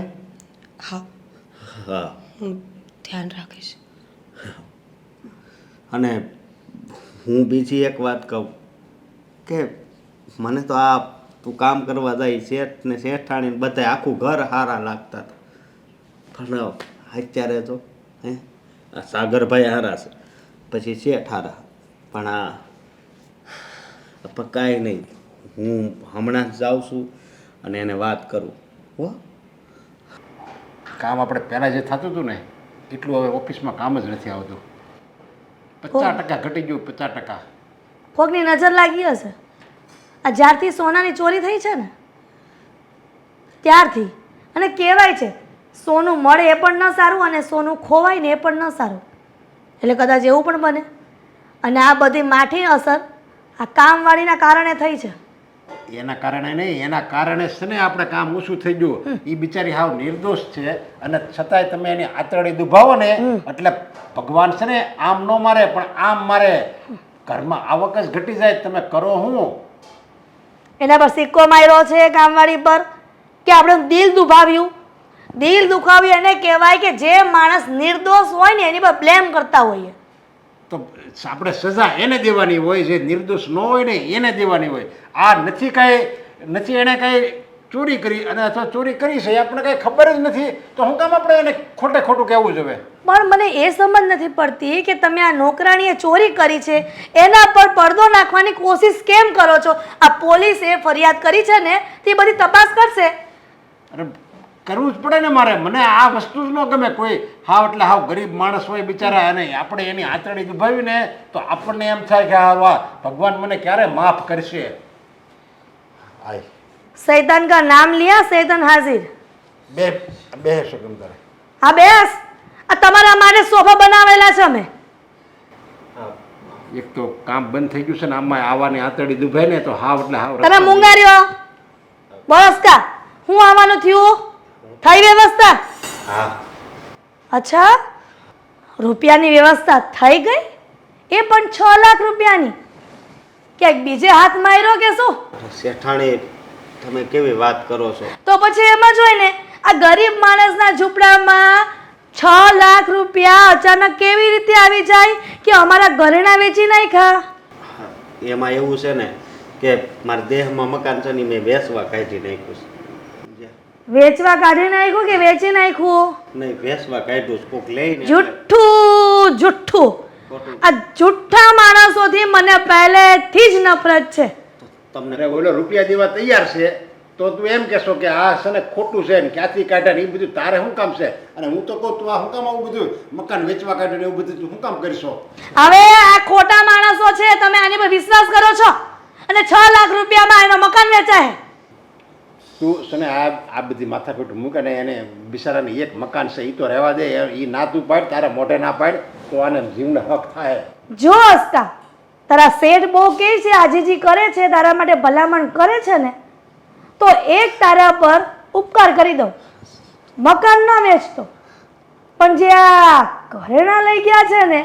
હા, હા. હું ધ્યાન રાખીશ. અને હું બીજી એક વાત કહું કે મને તો આ તું કામ કરવા જાય શેઠ ને શેઠાણી ને બધા આખું ઘર હારા લાગતા હતા, પણ અત્યારે તો હે આ સાગરભાઈ હારા છે, પછી શેઠ હારા, પણ પણ કાંઈ નહીં. હું હમણાં જ જાઉં છું અને એને વાત કરું હો. કામ આપણે પહેલાં જે થતું હતું ને એટલું હવે ઓફિસમાં કામ જ નથી આવતું. 50% ઘટી ગયું. 50%. કોકની નજર લાગી હશે. આ જ્યારથી સોનાની ચોરી થઈ છે ને ત્યારથી. અને કહેવાય છે સોનું મળે એ પણ ન સારું અને સોનું ખોવાય ને એ પણ ન સારું. એટલે કદાચ એવું પણ બને. અને આ બધી માઠી અસર આ કામવાળીના કારણે થઈ છે. એના કારણે નહીં, એના કારણે છે ને આપણે કામ ઓછું થઈ ગયું. એ બિચારી હાવ નિર્દોષ છે અને છતાંય તમે એની આતરડી દુભાવો ને એટલે ભગવાન છે ને આમ ન મારે પણ આમ મારે. ઘરમાં આવક જ ઘટી જાય, તમે કરો હું? એના પર સિક્કો માર્યો છે કામવાળી પર કે આપણે દિલ દુભાવ્યું. દિલ દુખાવ્યું એને કહેવાય કે જે માણસ નિર્દોષ હોય ને એની પર બ્લેમ કરતા હોઈએ. તો આપણે સજા એને દેવાની હોય, જે નિર્દોષ ન હોય ને એને દેવાની હોય. આ નથી એણે કાંઈ ચોરી કરી અને અથવા ચોરી કરી છે એ આપણને કાંઈ ખબર જ નથી, તો હું કામ આપણે એને ખોટે ખોટું કહેવું જોઈએ? પણ મને એ સમજ નથી પડતી કે તમે આ નોકરાણીએ ચોરી કરી છે એના પર પડદો નાખવાની કોશિશ કેમ કરો છો? આ પોલીસે ફરિયાદ કરી છે ને તે બધી તપાસ કરશે. અરે કરવું જ પડે ને મારે. મને આ વસ્તુ જ ન ગમે. કોઈ હાવ એટલે હાવ ગરીબ માણસ હોય બિચારા અને આપણે એની આંતરડી દુભાવીને તો આપણને એમ થાય કે હા વાહ ભગવાન મને ક્યારે માફ કરશે. આય શૈતાન કા નામ લિયા શૈતાન હાજિર. બે શકમ તારે. હા બેસ. આ તમારા માટે સોફા બનાવેલા છે અમે. એક તો કામ બંધ થઈ ગયું છે ને આમાં આવવાની આંતરડી દુભાઈ ને તો હાવ એટલે હાવ. તમે મુંગાર્યો બળસ્કા. હું આવવાનું થયું? થઈ વ્યવસ્થા? હા. અચ્છા, રૂપિયાની વ્યવસ્થા થઈ ગઈ? એ પણ 6 લાખ રૂપિયાની? ક્યાંક બીજે હાથ માર્યો કે શું? શેઠાણી તમે કેવી વાત કરો છો? તો પછી એમ જ હોય ને, આ ગરીબ માણસના ઝૂંપડામાં 6 લાખ રૂપિયા અચાનક કેવી રીતે આવી જાય કે અમારા ઘરેણા વેચી નાખ્યા? એમાં એવું છે ને કે મારા દેહમાં મકાન છે ને મેં વેચવા કાઢી નાખ્યું છે. વેચવા કાઢી નાખ્યું કે વેચી નાખ્યું? નહીં, વેચવા કાઢ્યું છે. કોક લઈને જુઠ્ઠું જુઠ્ઠું. આ જુઠ્ઠા માણસોથી મને પહેલેથી જ નફરત છે. તમને અરે ઓલો રૂપિયા દેવા તૈયાર છે તો તું એમ કહેશો કે આ છે ને ખોટું છે ને ક્યાંથી કાઢ્યા ને એ બધું તારે શું કામ છે? અને હું તો કહું તું આ શું કામ આવું બધું મકાન વેચવા કાઢ્યું ને એવું બધું તું શું કામ કરશો? હવે આ ખોટા માણસો છે, તમે આની પર વિશ્વાસ કરો છો અને 6 લાખ રૂપિયામાં એનો મકાન વેચાય. તું છે ને આ બધી માથાકૂટ મૂકે ને એને બિચારાને એક મકાન છે એ તો રહેવા દે. એ ના તું પાડ, તારા મોઢે ના પાડ. તો આને જીવને હક થાય. જો હસતા તારા શેઠ બહુ કે છે આજીજી કરે છે તારા માટે ભલામણ કરે છે ને તો એક તારા પર ઉપકાર કરી દઉં મકાન ના વેચતો પણ જે આ ઘરેણા લઈ ગયા છે ને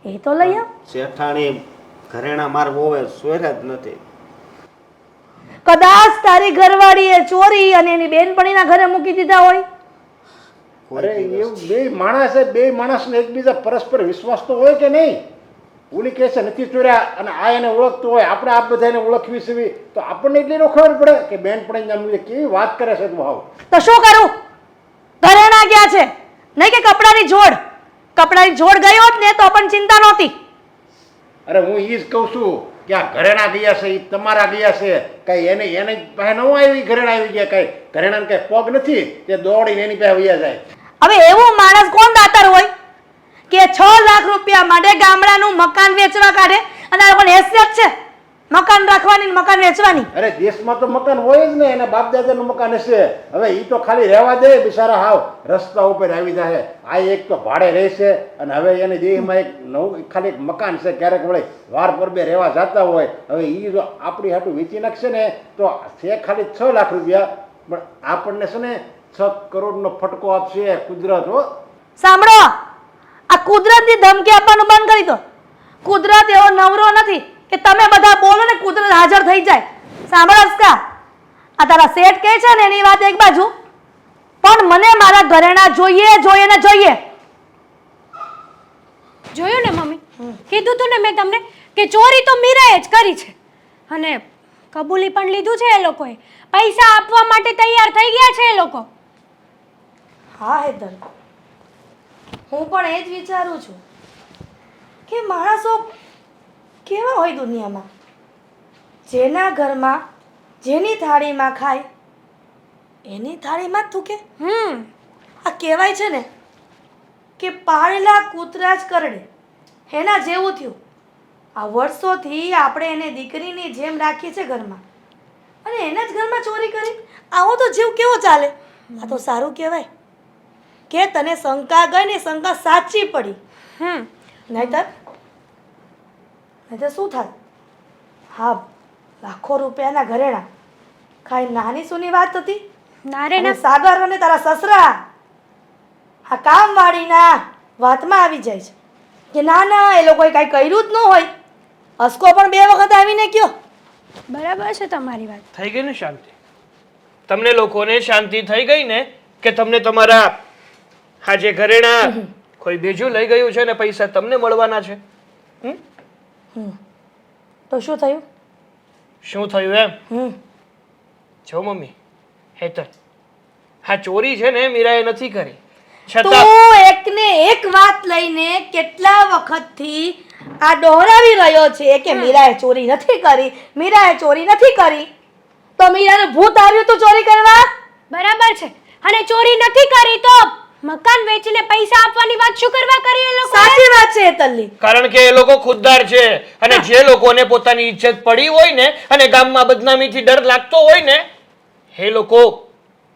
એ તો લઈ આવ. શેઠાણી ઘરેણા માર વોવે સોયરા જ નથી. કદાચ તારી ઘરવાળીએ ચોરી અને એની બેનપણીના ઘરે મૂકી દીધા હોય. અરે એવું બે માણસ છે, બે માણસને એકબીજા પરસ્પર વિશ્વાસ તો હોય કે નહીં? ઓલી કહે છે નથી ચોર્યા અને આ એને ઓળખતું હોય, આપણે આ બધાને ઓળખવી છે તો આપણને એટલી ન ખબર પડે કે બેનપણીના મૂલ્ય કેવી વાત કરે છે તું હાવ. તો શું કરું? ઘરેણા ગયા છે નહીં કે કપડાની જોડ? કપડાની જોડ ગઈ હોત ને તો પણ ચિંતા નહોતી. અરે હું એ જ કહું છું કે આ ઘરેણા ગયા છે એ તમારા ગયા છે, કઈ એને પાસે ન આવી ઘરેણા આવી ગયા, કઈ ઘરેણાને કઈ પગ નથી તે દોડીને એની પાસે વયા જાય. હવે એવું માણસ કોણ દાતાર હોય કે 6 લાખ રૂપિયા માટે ગામડાનું મકાન વેચવા કાઢે અને આ લોકોને હેસિયત છે મકાન રાખવાની ને મકાન વેચવાની? અરે દેશમાં તો મકાન હોય જ ને, એના બાપ દાદાનું મકાન હશે. હવે એ તો ખાલી રહેવા દે બિચારા, હાવ રસ્તા ઉપર આવી જાય. આ એક તો ભાડે રહેશે અને હવે એની દેહમાં એક નવું ખાલી એક મકાન છે, ક્યારેક વળે વાર પર બે રહેવા જતા હોય. હવે એ જો આપણી હાટું વેચી નાખશે ને તો છે ખાલી 6 લાખ રૂપિયા, પણ આપણને છે ને 6 કરોડનો ફટકો આપશે કુદરત. હો સાંભળો, આ કુદરતની ધમકી આપવાનું બંધ કરી દો. કુદરત એવો નવરો નથી કે તમે બધા બોલો ને કુદરત હાજર થઈ જાય. સાંભળ અસ્કા, આ તારા શેઠ કહે છે ને એની વાત એક બાજુ, પણ મને મારા ઘરેણા જોઈએ જોઈએ ને જોઈએ. જોયું ને મમ્મી, કીધું તું ને મેં તમને કે ચોરી તો મીરાએ જ કરી છે અને કબૂલી પણ લીધું છે એ લોકોએ. પૈસા આપવા માટે તૈયાર થઈ ગયા છે એ લોકો. હા હેતલ, હું પણ એ જ વિચારું છું કે માણસો કેવા હોય દુનિયામાં, જેના ઘરમાં જેની થાળીમાં ખાય એની થાળીમાં જ થૂકે. આ કહેવાય છે ને કે પાળેલા કૂતરા જ કરડે, એના જેવું થયું. આ વર્ષોથી આપણે એને દીકરીની જેમ રાખીએ છીએ ઘરમાં અને એના જ ઘરમાં ચોરી કરી. આવો તો જીવ કેવો ચાલે? આ તો સારું કહેવાય કે તને શંકા ગઈ ને શંકા સાચી પડી. નહીતર શું થાય? હા, લાખો રૂપિયાના ઘરેણા ખાઈ નાની સુની વાત હતી. ના રે અને ના, સાગર અને તારા સસરા આ કામવાળીના વાતમાં આવી જાય છે કે ના ના એ લોકોએ કાંઈ કર્યું જ ન હોય. અસકો પણ 2 વખત આવીને કયો. બરાબર છે તમારી વાત. થઈ ગઈ ને શાંતિ? તમને લોકોને શાંતિ થઈ ગઈ ને કે તમને તમારા આ જે ઘરેણા કોઈ બીજું લઈ ગયું છે ને પૈસા તમને મળવાના છે? તો શું થયું? શું થયું એમ? જો મમ્મી, હેતલ, આ ચોરી છે ને મીરાએ નથી કરી, છતાં તું એકને એક વાત લઈને કેટલા વખતથી આ દોહરાવી રહ્યો છે કે મીરાએ ચોરી નથી કરી, મીરાએ ચોરી નથી કરી. તો મીરાને ભૂત આવ્યું તું ચોરી કરવા? બરાબર છે. અને ચોરી નથી કરી તો મકાન વેચીને પૈસા આપવાની વાત શું કરવા કરી એ લોકો? સાચી વાત છે હેતલની. કારણ કે એ લોકો ખુદદાર છે અને જે લોકોને પોતાની ઇજ્જત પડી હોય ને અને ગામમાં બદનામીથી ડર લાગતો હોય ને એ લોકો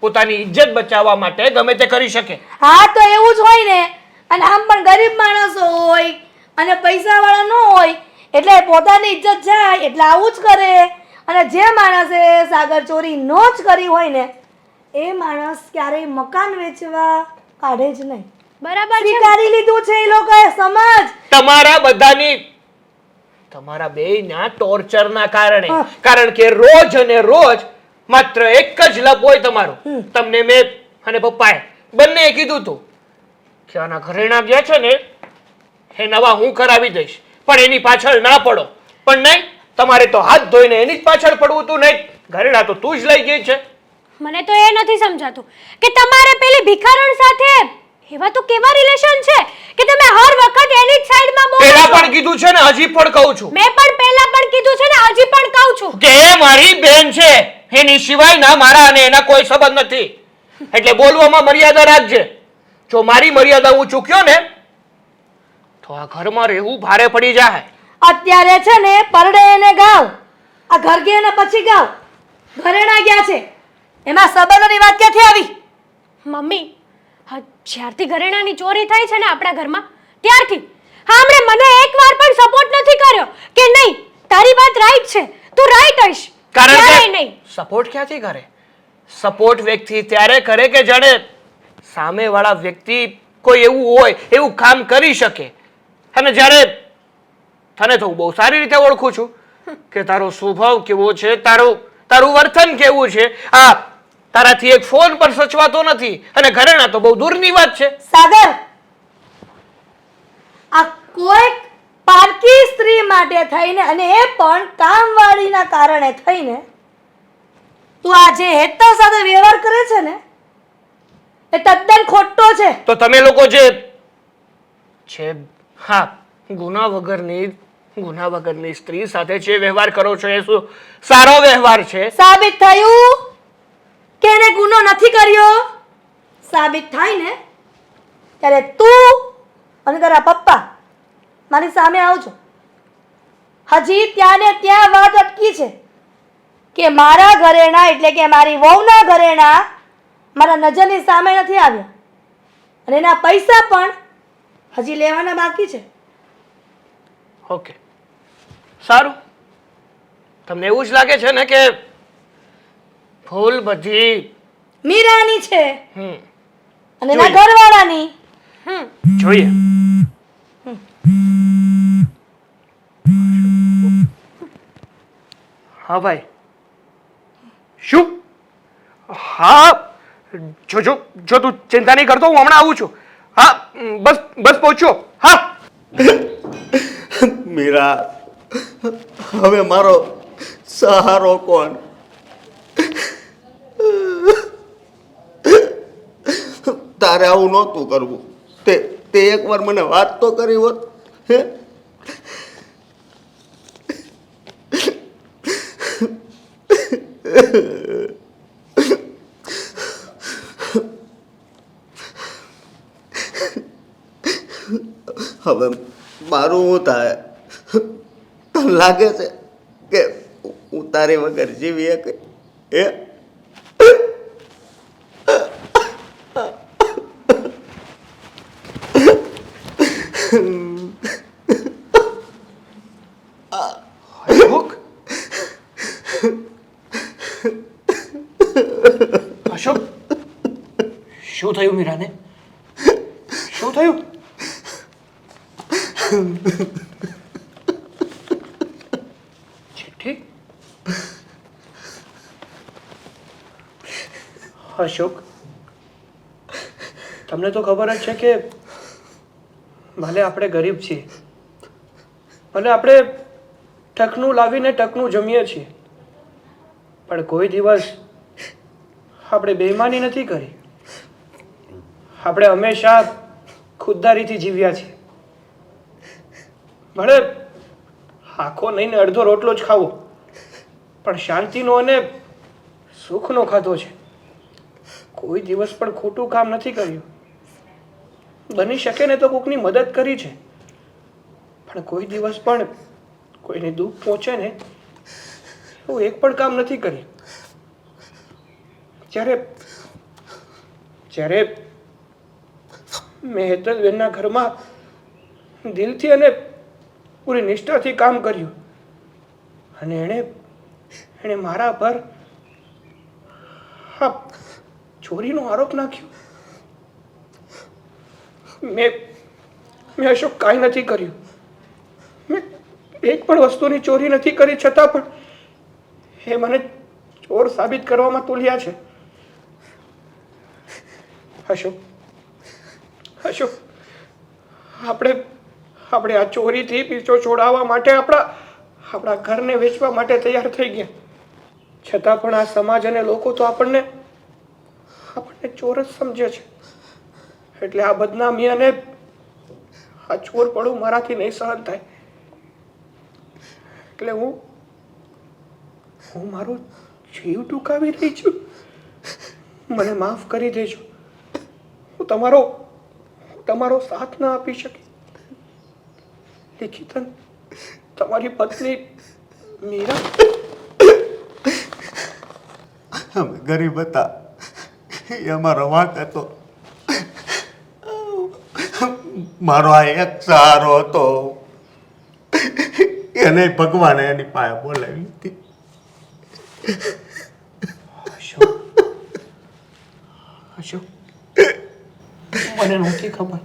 પોતાની ઇજ્જત બચાવવા માટે ગમે તે કરી શકે. હા તો એવું જ હોય ને. અને આમ પણ ગરીબ માણસો હોય અને પૈસાવાળા ન હોય એટલે પોતાની ઇજ્જત જાય એટલે આવું જ કરે. અને જે માણસે સાગર ચોરી ન જ કરી હોય ને એ માણસ ક્યારેય મકાન વેચવા કાઢે જ નહીં. બરાબર છે. સ્વીકારી લીધું છે એ લોકોએ. સમજ. તમારા બધાની તમારા બેયના ટોર્ચરના કારણે. કારણ કે રોજ અને રોજ માત્ર એક જ લપ હોય તમારું. તમને મેં અને પપ્પાએ બંને કીધું તું કે આના ઘરેણા ગયા છે ને એ નવા હું કરાવી દઈશ, પણ એની પાછળ ના પડો. પણ નહીં, તમારે તો હાથ ધોઈને એની જ પાછળ પડવું તું. નહીં, ઘરેણા તો તું જ લઈ ગઈ છે. મને તો એ નથી સમજાતું કે તમારે પેલી ભિખારણ સાથે એવા તો કેવા રિલેશન છે કે તમે હર વખત એની જ સાઈડમાં બોલો પહેલા છો. પણ કીધું છે ને હજી પણ કહું છું મેં પણ પહેલા પણ કીધું છે ને હજી પણ કહું છું કે એ મારી બેન છે, એની સિવાય ના મારા અને એના કોઈ સંબંધ નથી. એટલે બોલવામાં મર્યાદા રાખજે. જો મારી મર્યાદા હું ચૂક્યો ને તો આ ઘરમાં રહેવું ભારે પડી જાય. અત્યારે છે ને પરડે એને ગાવ, આ ઘર ગયા ને પછી ગાવ. ઘરેણા ગયા છે એમાં સંબંધોની વાત ક્યાંથી આવી? મમ્મી, જ્યારથી ઘરેણાની ચોરી થઈ છે ને આપણા ઘરમાં ત્યારથી આમણે મને એકવાર પણ સપોર્ટ નથી કર્યો કે નહીં તારી વાત રાઈટ છે તું રાઈટ હશ કારણ ક્યારેય કે નહીં સપોર્ટ ક્યાંથી કરે? સપોર્ટ વ્યક્તિ ત્યારે કરે કે જાણે સામેવાળા વ્યક્તિ કોઈ એવું હોય એવું કામ કરી શકે. અને જ્યારે તને તો હું બહુ સારી રીતે ઓળખું છું કે તારો સ્વભાવ કેવો છે, તારું વર્તન કેવું છે. આ તારાથી એક ફોન પર સચવાતો નથી અને ઘરેણા તો બહુ દૂરની વાત છે. સાગર, આ કોઈક પારકી સ્ત્રી માટે થઈને અને એ પણ કામવાળીના કારણે થઈને તું આ જે હેતર સાથે વ્યવહાર કરે છે ને એ તદ્દન ખોટો છે. તો તમે લોકો જે છે હા ગુના વગરની સ્ત્રી સાથે જે વ્યવહાર કરો છો એ શું સારો વ્યવહાર છે? સાબિત થયું કે એને ગુનો નથી કર્યો. સાબિત થાય ને ત્યારે તું અને તારા પપ્પા મારી સામે આવજો. હજી ત્યાં ને ત્યાં વાત અટકી છે કે મારા ઘરેણા એટલે કે મારી વહુના ઘરેણા મારા નજરની સામે નથી આવ્યા અને એના પૈસા પણ હજી લેવાના બાકી છે. ઓકે, સારું. તમને એવું જ લાગે છે ને કે ભૂલ બધી મીરાની છે હમ અને એના જોઈએ. ઘરવાળાની. જોઈએ. હા ભાઈ, શું? હા, જો તું ચિંતા નહીં કરતો, હું હમણાં આવું છું. હા, બસ પહોંચ્યો. હા. મીરા, હવે મારો સહારો કોણ? તારે આવું નહોતું કરવું. તે એકવાર મને વાત તો કરી હોત. હે, હવે મારું શું થાય? તને લાગે છે કે હું તારી વગર જીવી શકે? હે, અશોક, શું થયું મીરાને? શું થયું? ચિઠ્ઠી? અશોક, તમને તો ખબર જ છે કે ભલે આપણે ગરીબ છીએ, ભલે આપણે ટકનું લાવીને ટકનું જમીએ છીએ, પણ કોઈ દિવસ આપણે બેઈમાની નથી કરી. આપણે હંમેશા ખુદદારીથી જીવ્યા છીએ. ભલે આખો નહીં ને અડધો રોટલો જ ખાવો, પણ શાંતિનો અને સુખનો ખાધો છે. કોઈ દિવસ પણ ખોટું કામ નથી કર્યું. બની શકે ને તો કોકની મદદ કરી છે, પણ કોઈ દિવસ પણ કોઈને દુઃખ પહોંચે ને એવું એક પણ કામ નથી કર્યું. જ્યારે મેં હેતલબેનના ઘરમાં દિલથી અને પૂરી નિષ્ઠાથી કામ કર્યું અને એણે મારા પર હા ચોરીનો આરોપ નાખ્યો. મેં અશોક કાંઈ નથી કર્યું. મેં એક પણ વસ્તુની ચોરી નથી કરી, છતાં પણ એ મને ચોર સાબિત કરવામાં તુલ્યા છે. અશોક, આપણે આ ચોરીથી પીછો છોડાવવા માટે આપણા ઘરને વેચવા માટે તૈયાર થઈ ગયા, છતાં પણ આ સમાજ અને લોકો તો આપણને ચોર જ સમજે છે. એટલે આ બદનામી અને આ ચોર પડું મારાથી નહીં સહન થાય. એટલે હું મારો જીવ ટૂંકાવી રહી છું. મને માફ કરી દેજો. હું તમારો સાથ ના આપી શકી. લિખિતન, તમારી પત્ની મીરા. અમે ગરીબ હતા, એ અમારો વાંક હતો. મારો આ એક સહારો હતો, એને ભગવાને એની પાસે બોલાવી હતી. અશોક, અશોક, મને નહોતી ખબર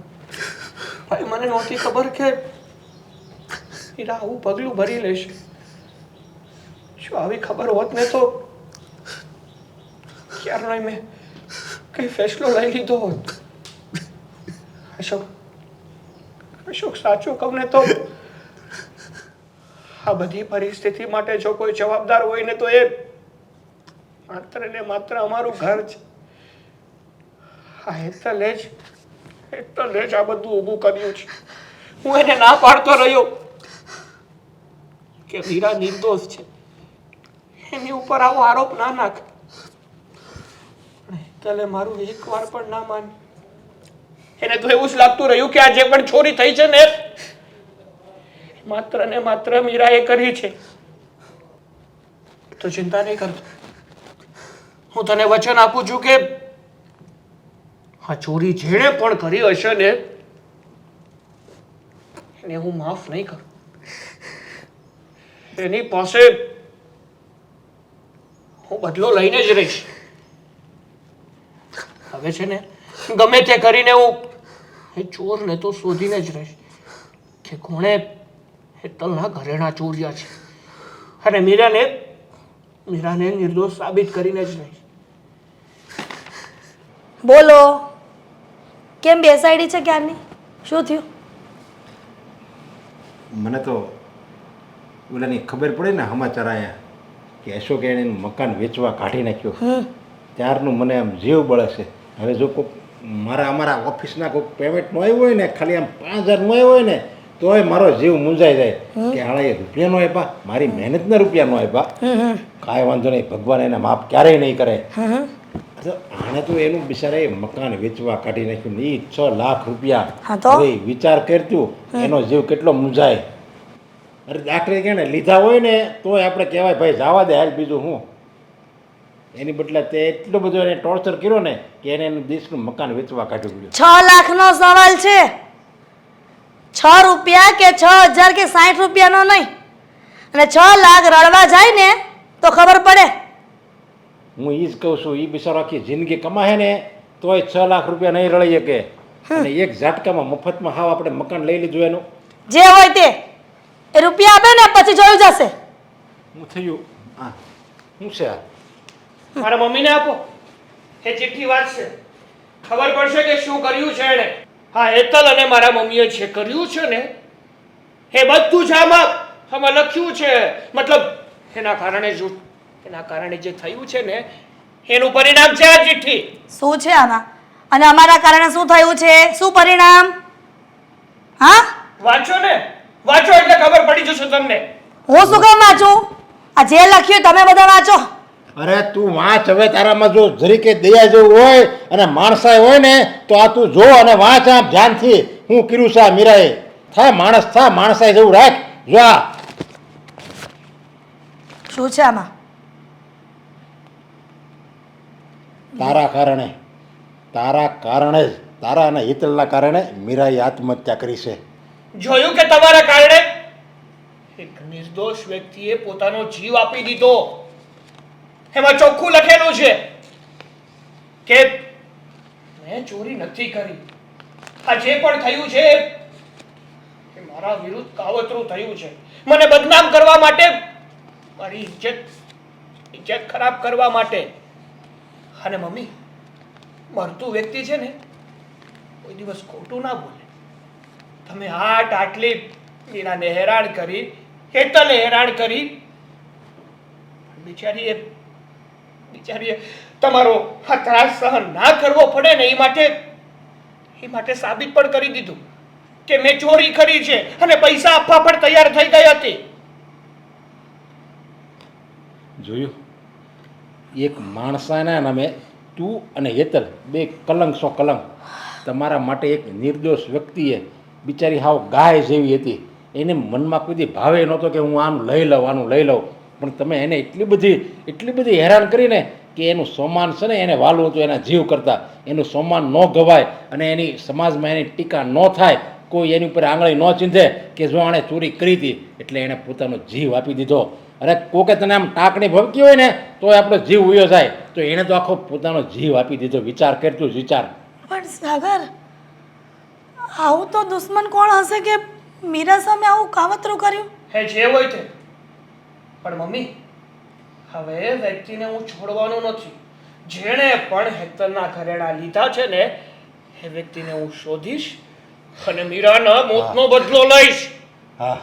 ભાઈ, મને નહોતી ખબર કે હીરા આવું પગલું ભરી લેશે. શું આવી ખબર હોત ને તો ક્યારનો મેં કઈ ફેસલો લઈ લીધો હોત. અશોક, અશોક, સાચું કહું ને તો આ બધી પરિસ્થિતિ માટે જો કોઈ જવાબદાર હોય ને તો એ માત્ર ને માત્ર અમારું ઘર છે. આ હેતલે જ આ બધું ઊભું કર્યું છે. હું એને ના પાડતો રહ્યો કે વીરા નિર્દોષ છે, એની ઉપર આવો આરોપ ના નાખ. હેતલે મારું એક વાર પણ ના માન. એને તો એવું જ લાગતું રહ્યું કે આ જે પણ ચોરી થઈ છે ને માત્ર ને માત્ર મીરાએ કરી છે. તો ચિંતા નહીં કરતો, હું તને વચન આપું છું કે આ ચોરી જેણે પણ કરી હશે ને એને હું માફ નહીં કરું. એની પાસે હું બદલો લઈને જ રહીશ. હવે છે ને ગમે તે કરીને હું એ ચોરને તો શોધીને જ રહીશ કે કોણે હેતલના ઘરેણા ચોર્યા છે, અને મીરાને નિર્દોષ સાબિત કરીને જ રહીશ. બોલો, કેમ બેસાડી છે ક્યારની? શું થયું? મને તો ઓલાની ખબર પડી ને સમાચાર આવ્યા કે અશોકે એનું મકાન વેચવા કાઢી નાખ્યું. ત્યારનું મને આમ જીવ બળે છે. હવે જો કોઈક અમારા ઓફિસના કોઈક પેમેન્ટ નો આવ્યું હોય ને, ખાલી આમ 5,000 નો આવ્યો હોય ને તોય મારો જીવ મૂંઝાઈ જાય કે હાળા એ રૂપિયા નો આપ્યા, મારી મહેનતના રૂપિયા નો આપ્યા. કાંઈ વાંધો નહીં, ભગવાન એના માફ ક્યારેય નહીં કરે. આને તો એનું બિચારે મકાન વેચવા કાઢી નાખ્યું, એ 6 લાખ રૂપિયા. હવે વિચાર કરતું એનો જીવ કેટલો મૂંઝાય. અરે દાખલે કે ને લીધા હોય ને તોય આપણે કહેવાય ભાઈ જવા દે હાલ, બીજું હું. એની બદલે તે એટલો બધો એને ટોર્ચર કર્યો ને કે એને એનું દેશનું મકાન વેચવા કાઢ્યું પડ્યું. 6 લાખનો સવાલ છે, 6 રૂપિયા કે 6,000 કે 60 રૂપિયાનો નહીં. અને 6 લાખ રળવા જાય ને તો ખબર પડે. હું એ જ કહું છું, એ બિચારો આખી જિંદગી કમાહે ને તોય 6 લાખ રૂપિયા નહીં રળી શકે. અને એક ઝાટકામાં મફતમાં હાવ આપણે મકાન લઈ લીધું એનું. જે હોય તે એ રૂપિયા આપે ને પછી જોયું જશે. હું થયું હા શું છે આ? મારા મમ્મીને આપો, એ ચિઠ્ઠી વાંચશે, ખબર પડશે કે શું કર્યું છે એણે. હા, હેતલ અને મારા મમ્મીએ જે કર્યું છે ને એ બધું જ આમાં લખ્યું છે. મતલબ એના કારણે જે થયું છે ને એનું પરિણામ છે આ ચિઠ્ઠી. શું છે આમાં? અને અમારા કારણે શું થયું છે? શું પરિણામ? હા, વાંચો ને, વાંચો એટલે ખબર પડી જશે તમને. હું શું કામ વાંચું? આ જે લખ્યું તમે બધા વાંચો. અરે તું વાંચ હવે. તારામાં જો જરીકે દયા જેવું હોય અને માણસાઈ હોય ને તો આ તું જો અને વાંચ આમ ધ્યાનથી. હું કર્યું છે આ મીરાએ. થા માણસ, થા માણસાઈ જેવું રાખ. જો આ શું છે આમાં? તારા કારણે જ, તારા અને હિતલના કારણે મીરાએ આત્મહત્યા કરી છે. જોયું કે તમારા કારણે એક નિર્દોષ વ્યક્તિએ પોતાનો જીવ આપી દીધો. એમાં ચોખ્ખું લખેલું છે કે મેં ચોરી નથી કરી. આ જે પણ થયું છે એ મારા વિરુદ્ધ કાવતરું થયું છે, મને બદનામ કરવા માટે, મારી ઇજ્જત ખરાબ કરવા માટે. અને મમ્મી, મરતું વ્યક્તિ છે ને કોઈ દિવસ ખોટું ના બોલે. તમે આટલી મીરાને હેરાન કરી, હેતલને હેરાન કરી, બિચારીએ તમારો આ ત્રાસ સહન ના કરવો પડે ને એ માટે સાબિત પણ કરી દીધું કે મેં ચોરી કરી છે અને પૈસા આપવા પણ તૈયાર થઈ ગઈ હતી. જોયું, એક માણસાના નામે તું અને હેતલ બે કલંક સો કલંક. તમારા માટે એક નિર્દોષ વ્યક્તિએ, બિચારી હાવ ગાય જેવી હતી, એને મનમાં કોઈ દી ભાવે નહોતો કે હું આનું લઈ લઉં. પણ તમે એને એટલી બધી હેરાન કરીને કે એનું સન્માન છે ને એને વાલવું હતું એના જીવ કરતાં. એનું સન્માન ન ગવાય અને એની સમાજમાં એની ટીકા ન થાય, કોઈ એની ઉપર આંગળી ન ચીંધે કે જો આણે ચોરી કરી હતી એટલે એણે પોતાનો જીવ આપી દીધો. અરે કોકે તને આમ ટાંકણી ભવકી હોય ને તો આપણો જીવ ઉયો જાય, તો એણે તો આખો પોતાનો જીવ આપી દીધો. વિચાર કરતું જ વિચાર. પણ સાગર, આવું તો દુશ્મન કોણ હશે કે મીરા સામે આવું કાવતરું કર્યું? હે જે હોય તે, પણ મમ્મી હવે વ્યક્તિને હું છોડવાનો નથી. જેણે પણ હેતલના ઘરેણા લીધા છે ને એ વ્યક્તિને હું શોધીશ અને મીરાના મોતનો બદલો લઈશ. હા,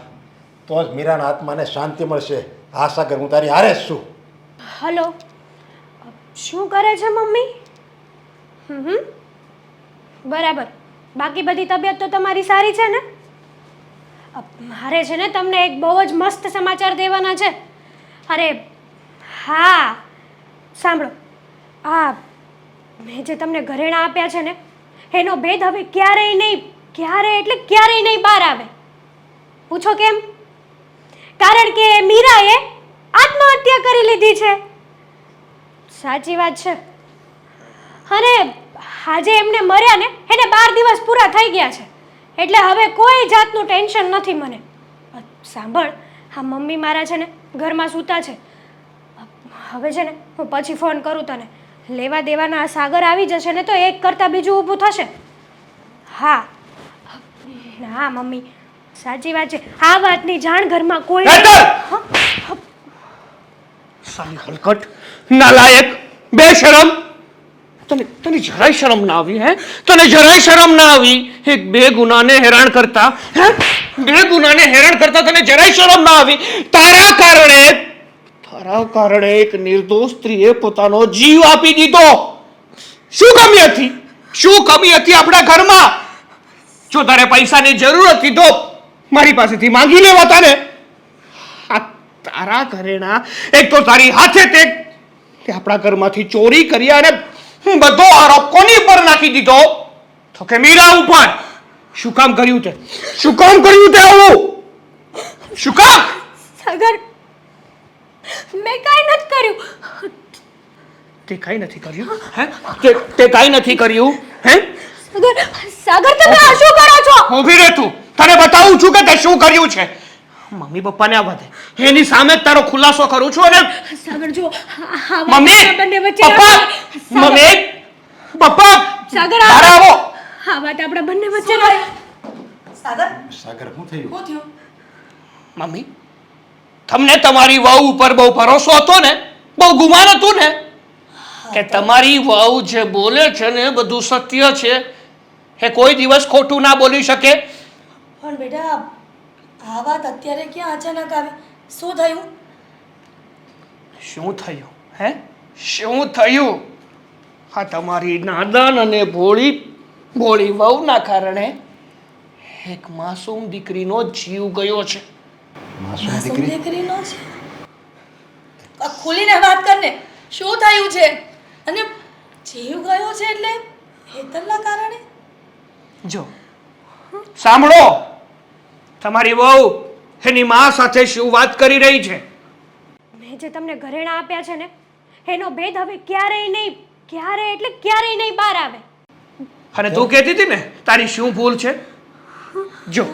તો જ મીરાના આત્માને શાંતિ મળશે. હા સાગર, હું તારી હારે જ છું. હલો, શું કરે છે મમ્મી? બરાબર. બાકી બધી તબિયત તો તમારી સારી છે ને? મારે છે ને તમને એક બહુ જ મસ્ત સમાચાર દેવાના છે. અરે હા, સાંભળો. મેં જે તમને ઘરેણાં આપ્યા છે ને એનો ભેદ હવે ક્યારેય નહીં બહાર આવે. પૂછો કેમ? કારણ કે મીરાએ આત્મહત્યા કરી લીધી છે. સાચી વાત છે. અને આજે એમને મર્યા ને એને 12 દિવસ પૂરા થઈ ગયા છે, એટલે હવે કોઈ જાતનું ટેન્શન નથી મને. સાંભળ, હા મમ્મી મારા છે ને ઘરમાં સૂતા છે. હવે છે ને હું પછી ફોન કરું તને. લેવા દેવાના આ સાગર આવી જશે ને તો એક કરતાં બીજું ઊભું થશે. હા હા મમ્મી, સાચી વાત છે. આ વાતની જાણ ઘરમાં કોઈ સાલી હલકટ, નાલાયક, બેશરમ! તને જરાય શરમ ના આવી? હે, તને જરાય શરમ ના આવી? એક બેગુનાને હેરાન કરતા તને જરાય શરમ ના આવી? તારા કારણે એક નિર્દોષ સ્ત્રીએ પોતાનો જીવ આપી દીધો. શું કમી હતી આપણા ઘરમાં? જો તારે પૈસાની જરૂર હતી તો મારી પાસેથી માંગી લેવાતા ને. આ તારા ઘરેણા એક તો તારી હાથે તે આપણા ઘરમાંથી ચોરી કરી અને બધો આરોપ કોની ઉપર નાખી દીધો? તો કે મીરા ઉપર. શું કામ કર્યું તે આવું? શું કામ? સાગર, મેં કાંઈ નથી કર્યું. તે કાંઈ નથી કર્યું? હે, તે કાંઈ નથી કર્યું? હે સાગર, તમે આ શું કરો છો? ઊભી રહે તું, તને બતાવું છું કે તે શું કર્યું છે. મમ્મી પપ્પાને આવવા દે, એની સામે જ તારો ખુલાસો કરું છું. અને સાગર જો, પપ્પા સાગર, બહાર આવો. આ વાત આપણા બંને વચ્ચે સાગર, સાગર, શું થયું? શું થયું? મમ્મી, તમને તમારી વહુ ઉપર બહુ ભરોસો હતો ને, બહુ ગુમાન હતું ને કે તમારી વહુ જે બોલે છે ને બધું સત્ય છે, એ કોઈ દિવસ ખોટું ના બોલી શકે. પણ બેટા, આ વાત અત્યારે ક્યાં અચાનક આવી? શું થયું? શું થયું? હે, શું થયું? હા, તમારી નાદાન અને ભોળી વહુના કારણે એક માસૂમ દીકરીનો જીવ ગયો છે. માસૂમ દીકરી? દીકરીનો છે? ખુલીને વાત કરને, શું થયું છે? અને જીવ ગયો છે એટલે હેતલના કારણે? જો સાંભળો, તમારી વહુ એની મા સાથે શું વાત કરી રહી છે. મેં જે તમને ઘરેણાં આપ્યા છે ને એનો ભેદ હવે ક્યારેય નહીં બહાર આવે. અને તું કહેતી હતી ને તારી શું ભૂલ છે? જો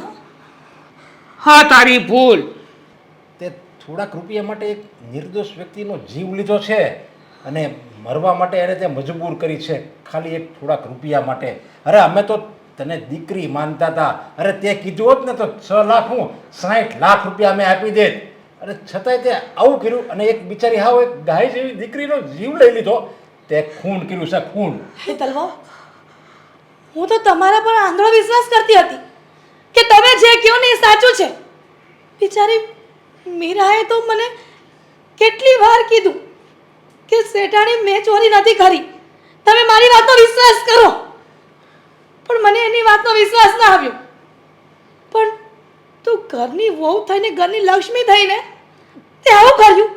હા, તારી ભૂલ તે થોડાક રૂપિયા માટે એક નિર્દોષ વ્યક્તિનો જીવ લીધો છે અને મરવા માટે એને તે મજબૂર કરી છે, ખાલી એક થોડાક રૂપિયા માટે. અરે અમે તો તને દીકરી માનતા હતા. અરે તે કીધું હોત ને તો 6 લાખ હું 60 લાખ રૂપિયા અમે આપી દેત. અને છતાંય તે આવું કર્યું અને એક બિચારી હાવ એક ગાય જેવી દીકરીનો જીવ લઈ લીધો. તે ખૂન કર્યું છે, ખૂન. હેતલ વહુ, હું તો તમારા પર આંધળો વિશ્વાસ કરતી હતી કે તમે જે કહો ને એ સાચું છે. બિચારી મીરાએ તો મને કેટલી વાર કીધું કે શેઠાણી મેં ચોરી નથી કરી, તમે મારી વાતનો વિશ્વાસ કરો. પણ મને એની વાતનો વિશ્વાસ ના આવ્યો. પણ તું ઘરની વહુ થઈને, ઘરની લક્ષ્મી થઈને તે આવું કર્યું,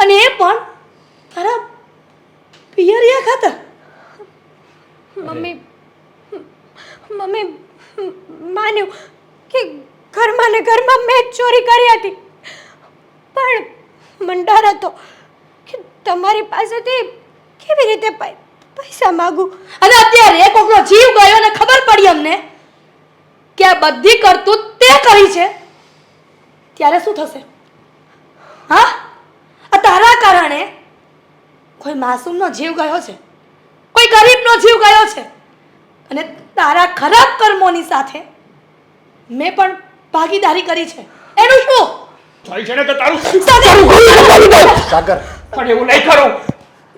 અને એ પણ તારા પિયરિયા ખાતર. મમ્મી માન્યું કે ઘરમાં ને ઘરમાં મેં જ ચોરી કરી હતી, પણ મને ડર હતો કે તમારી પાસેથી કેવી રીતે પૈસા માગું? અને અત્યારે કોકનો જીવ ગયો અને ખબર પડી અમને કે આ બધી કરતૂત તે કરી છે, ત્યારે શું થશે? હા, આ તારા કારણે કોઈ માસૂમનો જીવ ગયો છે, કોઈ ગરીબનો જીવ ગયો છે, અને તારા ખરાબ કર્મોની સાથે મેં પણ ભાગીદારી કરી છે. એનું શું થાય છે ને કે તારું સાગર પણ એવું નહીં કરું,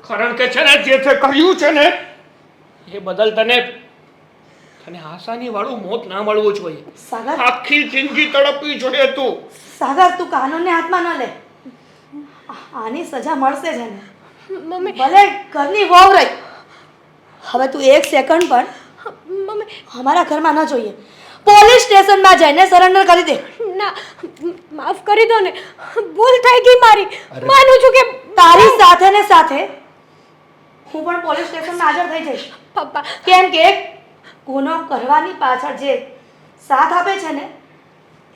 કારણ કે છે ને જે તે કર્યું છે ને એ બદલ તને આસાની વાળું મોત ના મળવું જોઈએ. સાગર, આખી જિંદગી તડપવી જોઈએ તું. સાગર, તું કાનૂનને હાથમાં ન લે. આની સજા મળશે જ એને. મમ્મી ભલે ઘરની વહુ રહી, હવે તું એક સેકન્ડ પણ મમ્મી અમારા ઘરમાં ન જોઈએ. પોલીસ સ્ટેશનમાં જઈને સરેન્ડર કરી દે. ના, માફ કરી દો ને, ભૂલ થઈ ગઈ મારી. માનું છું કે તારી સાથે ને સાથે હું પણ પોલીસ સ્ટેશનમાં હાજર થઈ જઈશ. પપ્પા કેમ કે ગુનો કરવાની પાછળ જે સાથ આપે છે ને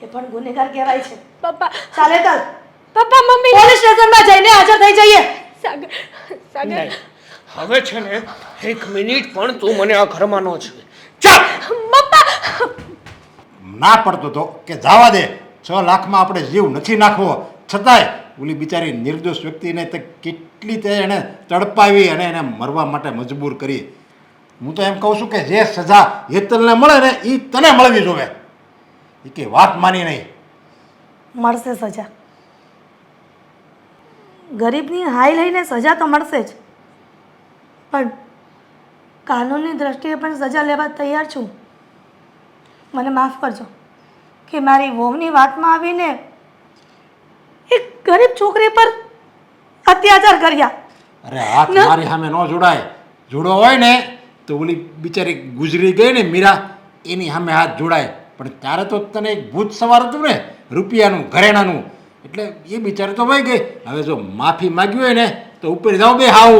એ પણ ગુનેગાર કહેવાય છે. પપ્પા ચાલે ચાલ, પપ્પા મમ્મી પોલીસ સ્ટેશનમાં જઈને હાજર થઈ જઈએ. સાગર સાગર નહીં, હવે છે ને 1 મિનિટ પણ તું મને આ ઘરમાં ન જોઈએ. ચાલ. પપ્પા ના પડતો તો કે જવા દે. 6 લાખમાં આપણે જીવ નથી નાખવો, છતાંય ઓલી બિચારી નિર્દોષ વ્યક્તિને તે કેટલી તે એણે તડપાવી અને એને મરવા માટે મજબૂર કરી. હું તો એમ કહું છું કે જે સજા હેતલને મળે ને એ તને મળવી જોવે. એ કે વાત માની નહીં. મળશે સજા. ગરીબની હાઈ લઈને સજા તો મળશે જ, પણ કાનૂનની દ્રષ્ટિએ પણ સજા લેવા તૈયાર છું. મને માફ કરજો કે મારી વહુની વાતમાં આવીને એક ગરીબ છોકરી પર અત્યાચાર કર્યા. અરે હાથ મારી સામે ન જોડાય. જોડો હોય ને તો ઓલી બિચારી ગુજરી ગઈ ને મીરા, એની સામે હાથ જોડાય. પણ ત્યારે તો તને એક ભૂત સવાર હતું ને રૂપિયાનું ઘરેણાનું, એટલે એ બિચારી તો વહી ગઈ. હવે જો માફી માગી હોય ને તો ઉપર જાઓ બે હાવ.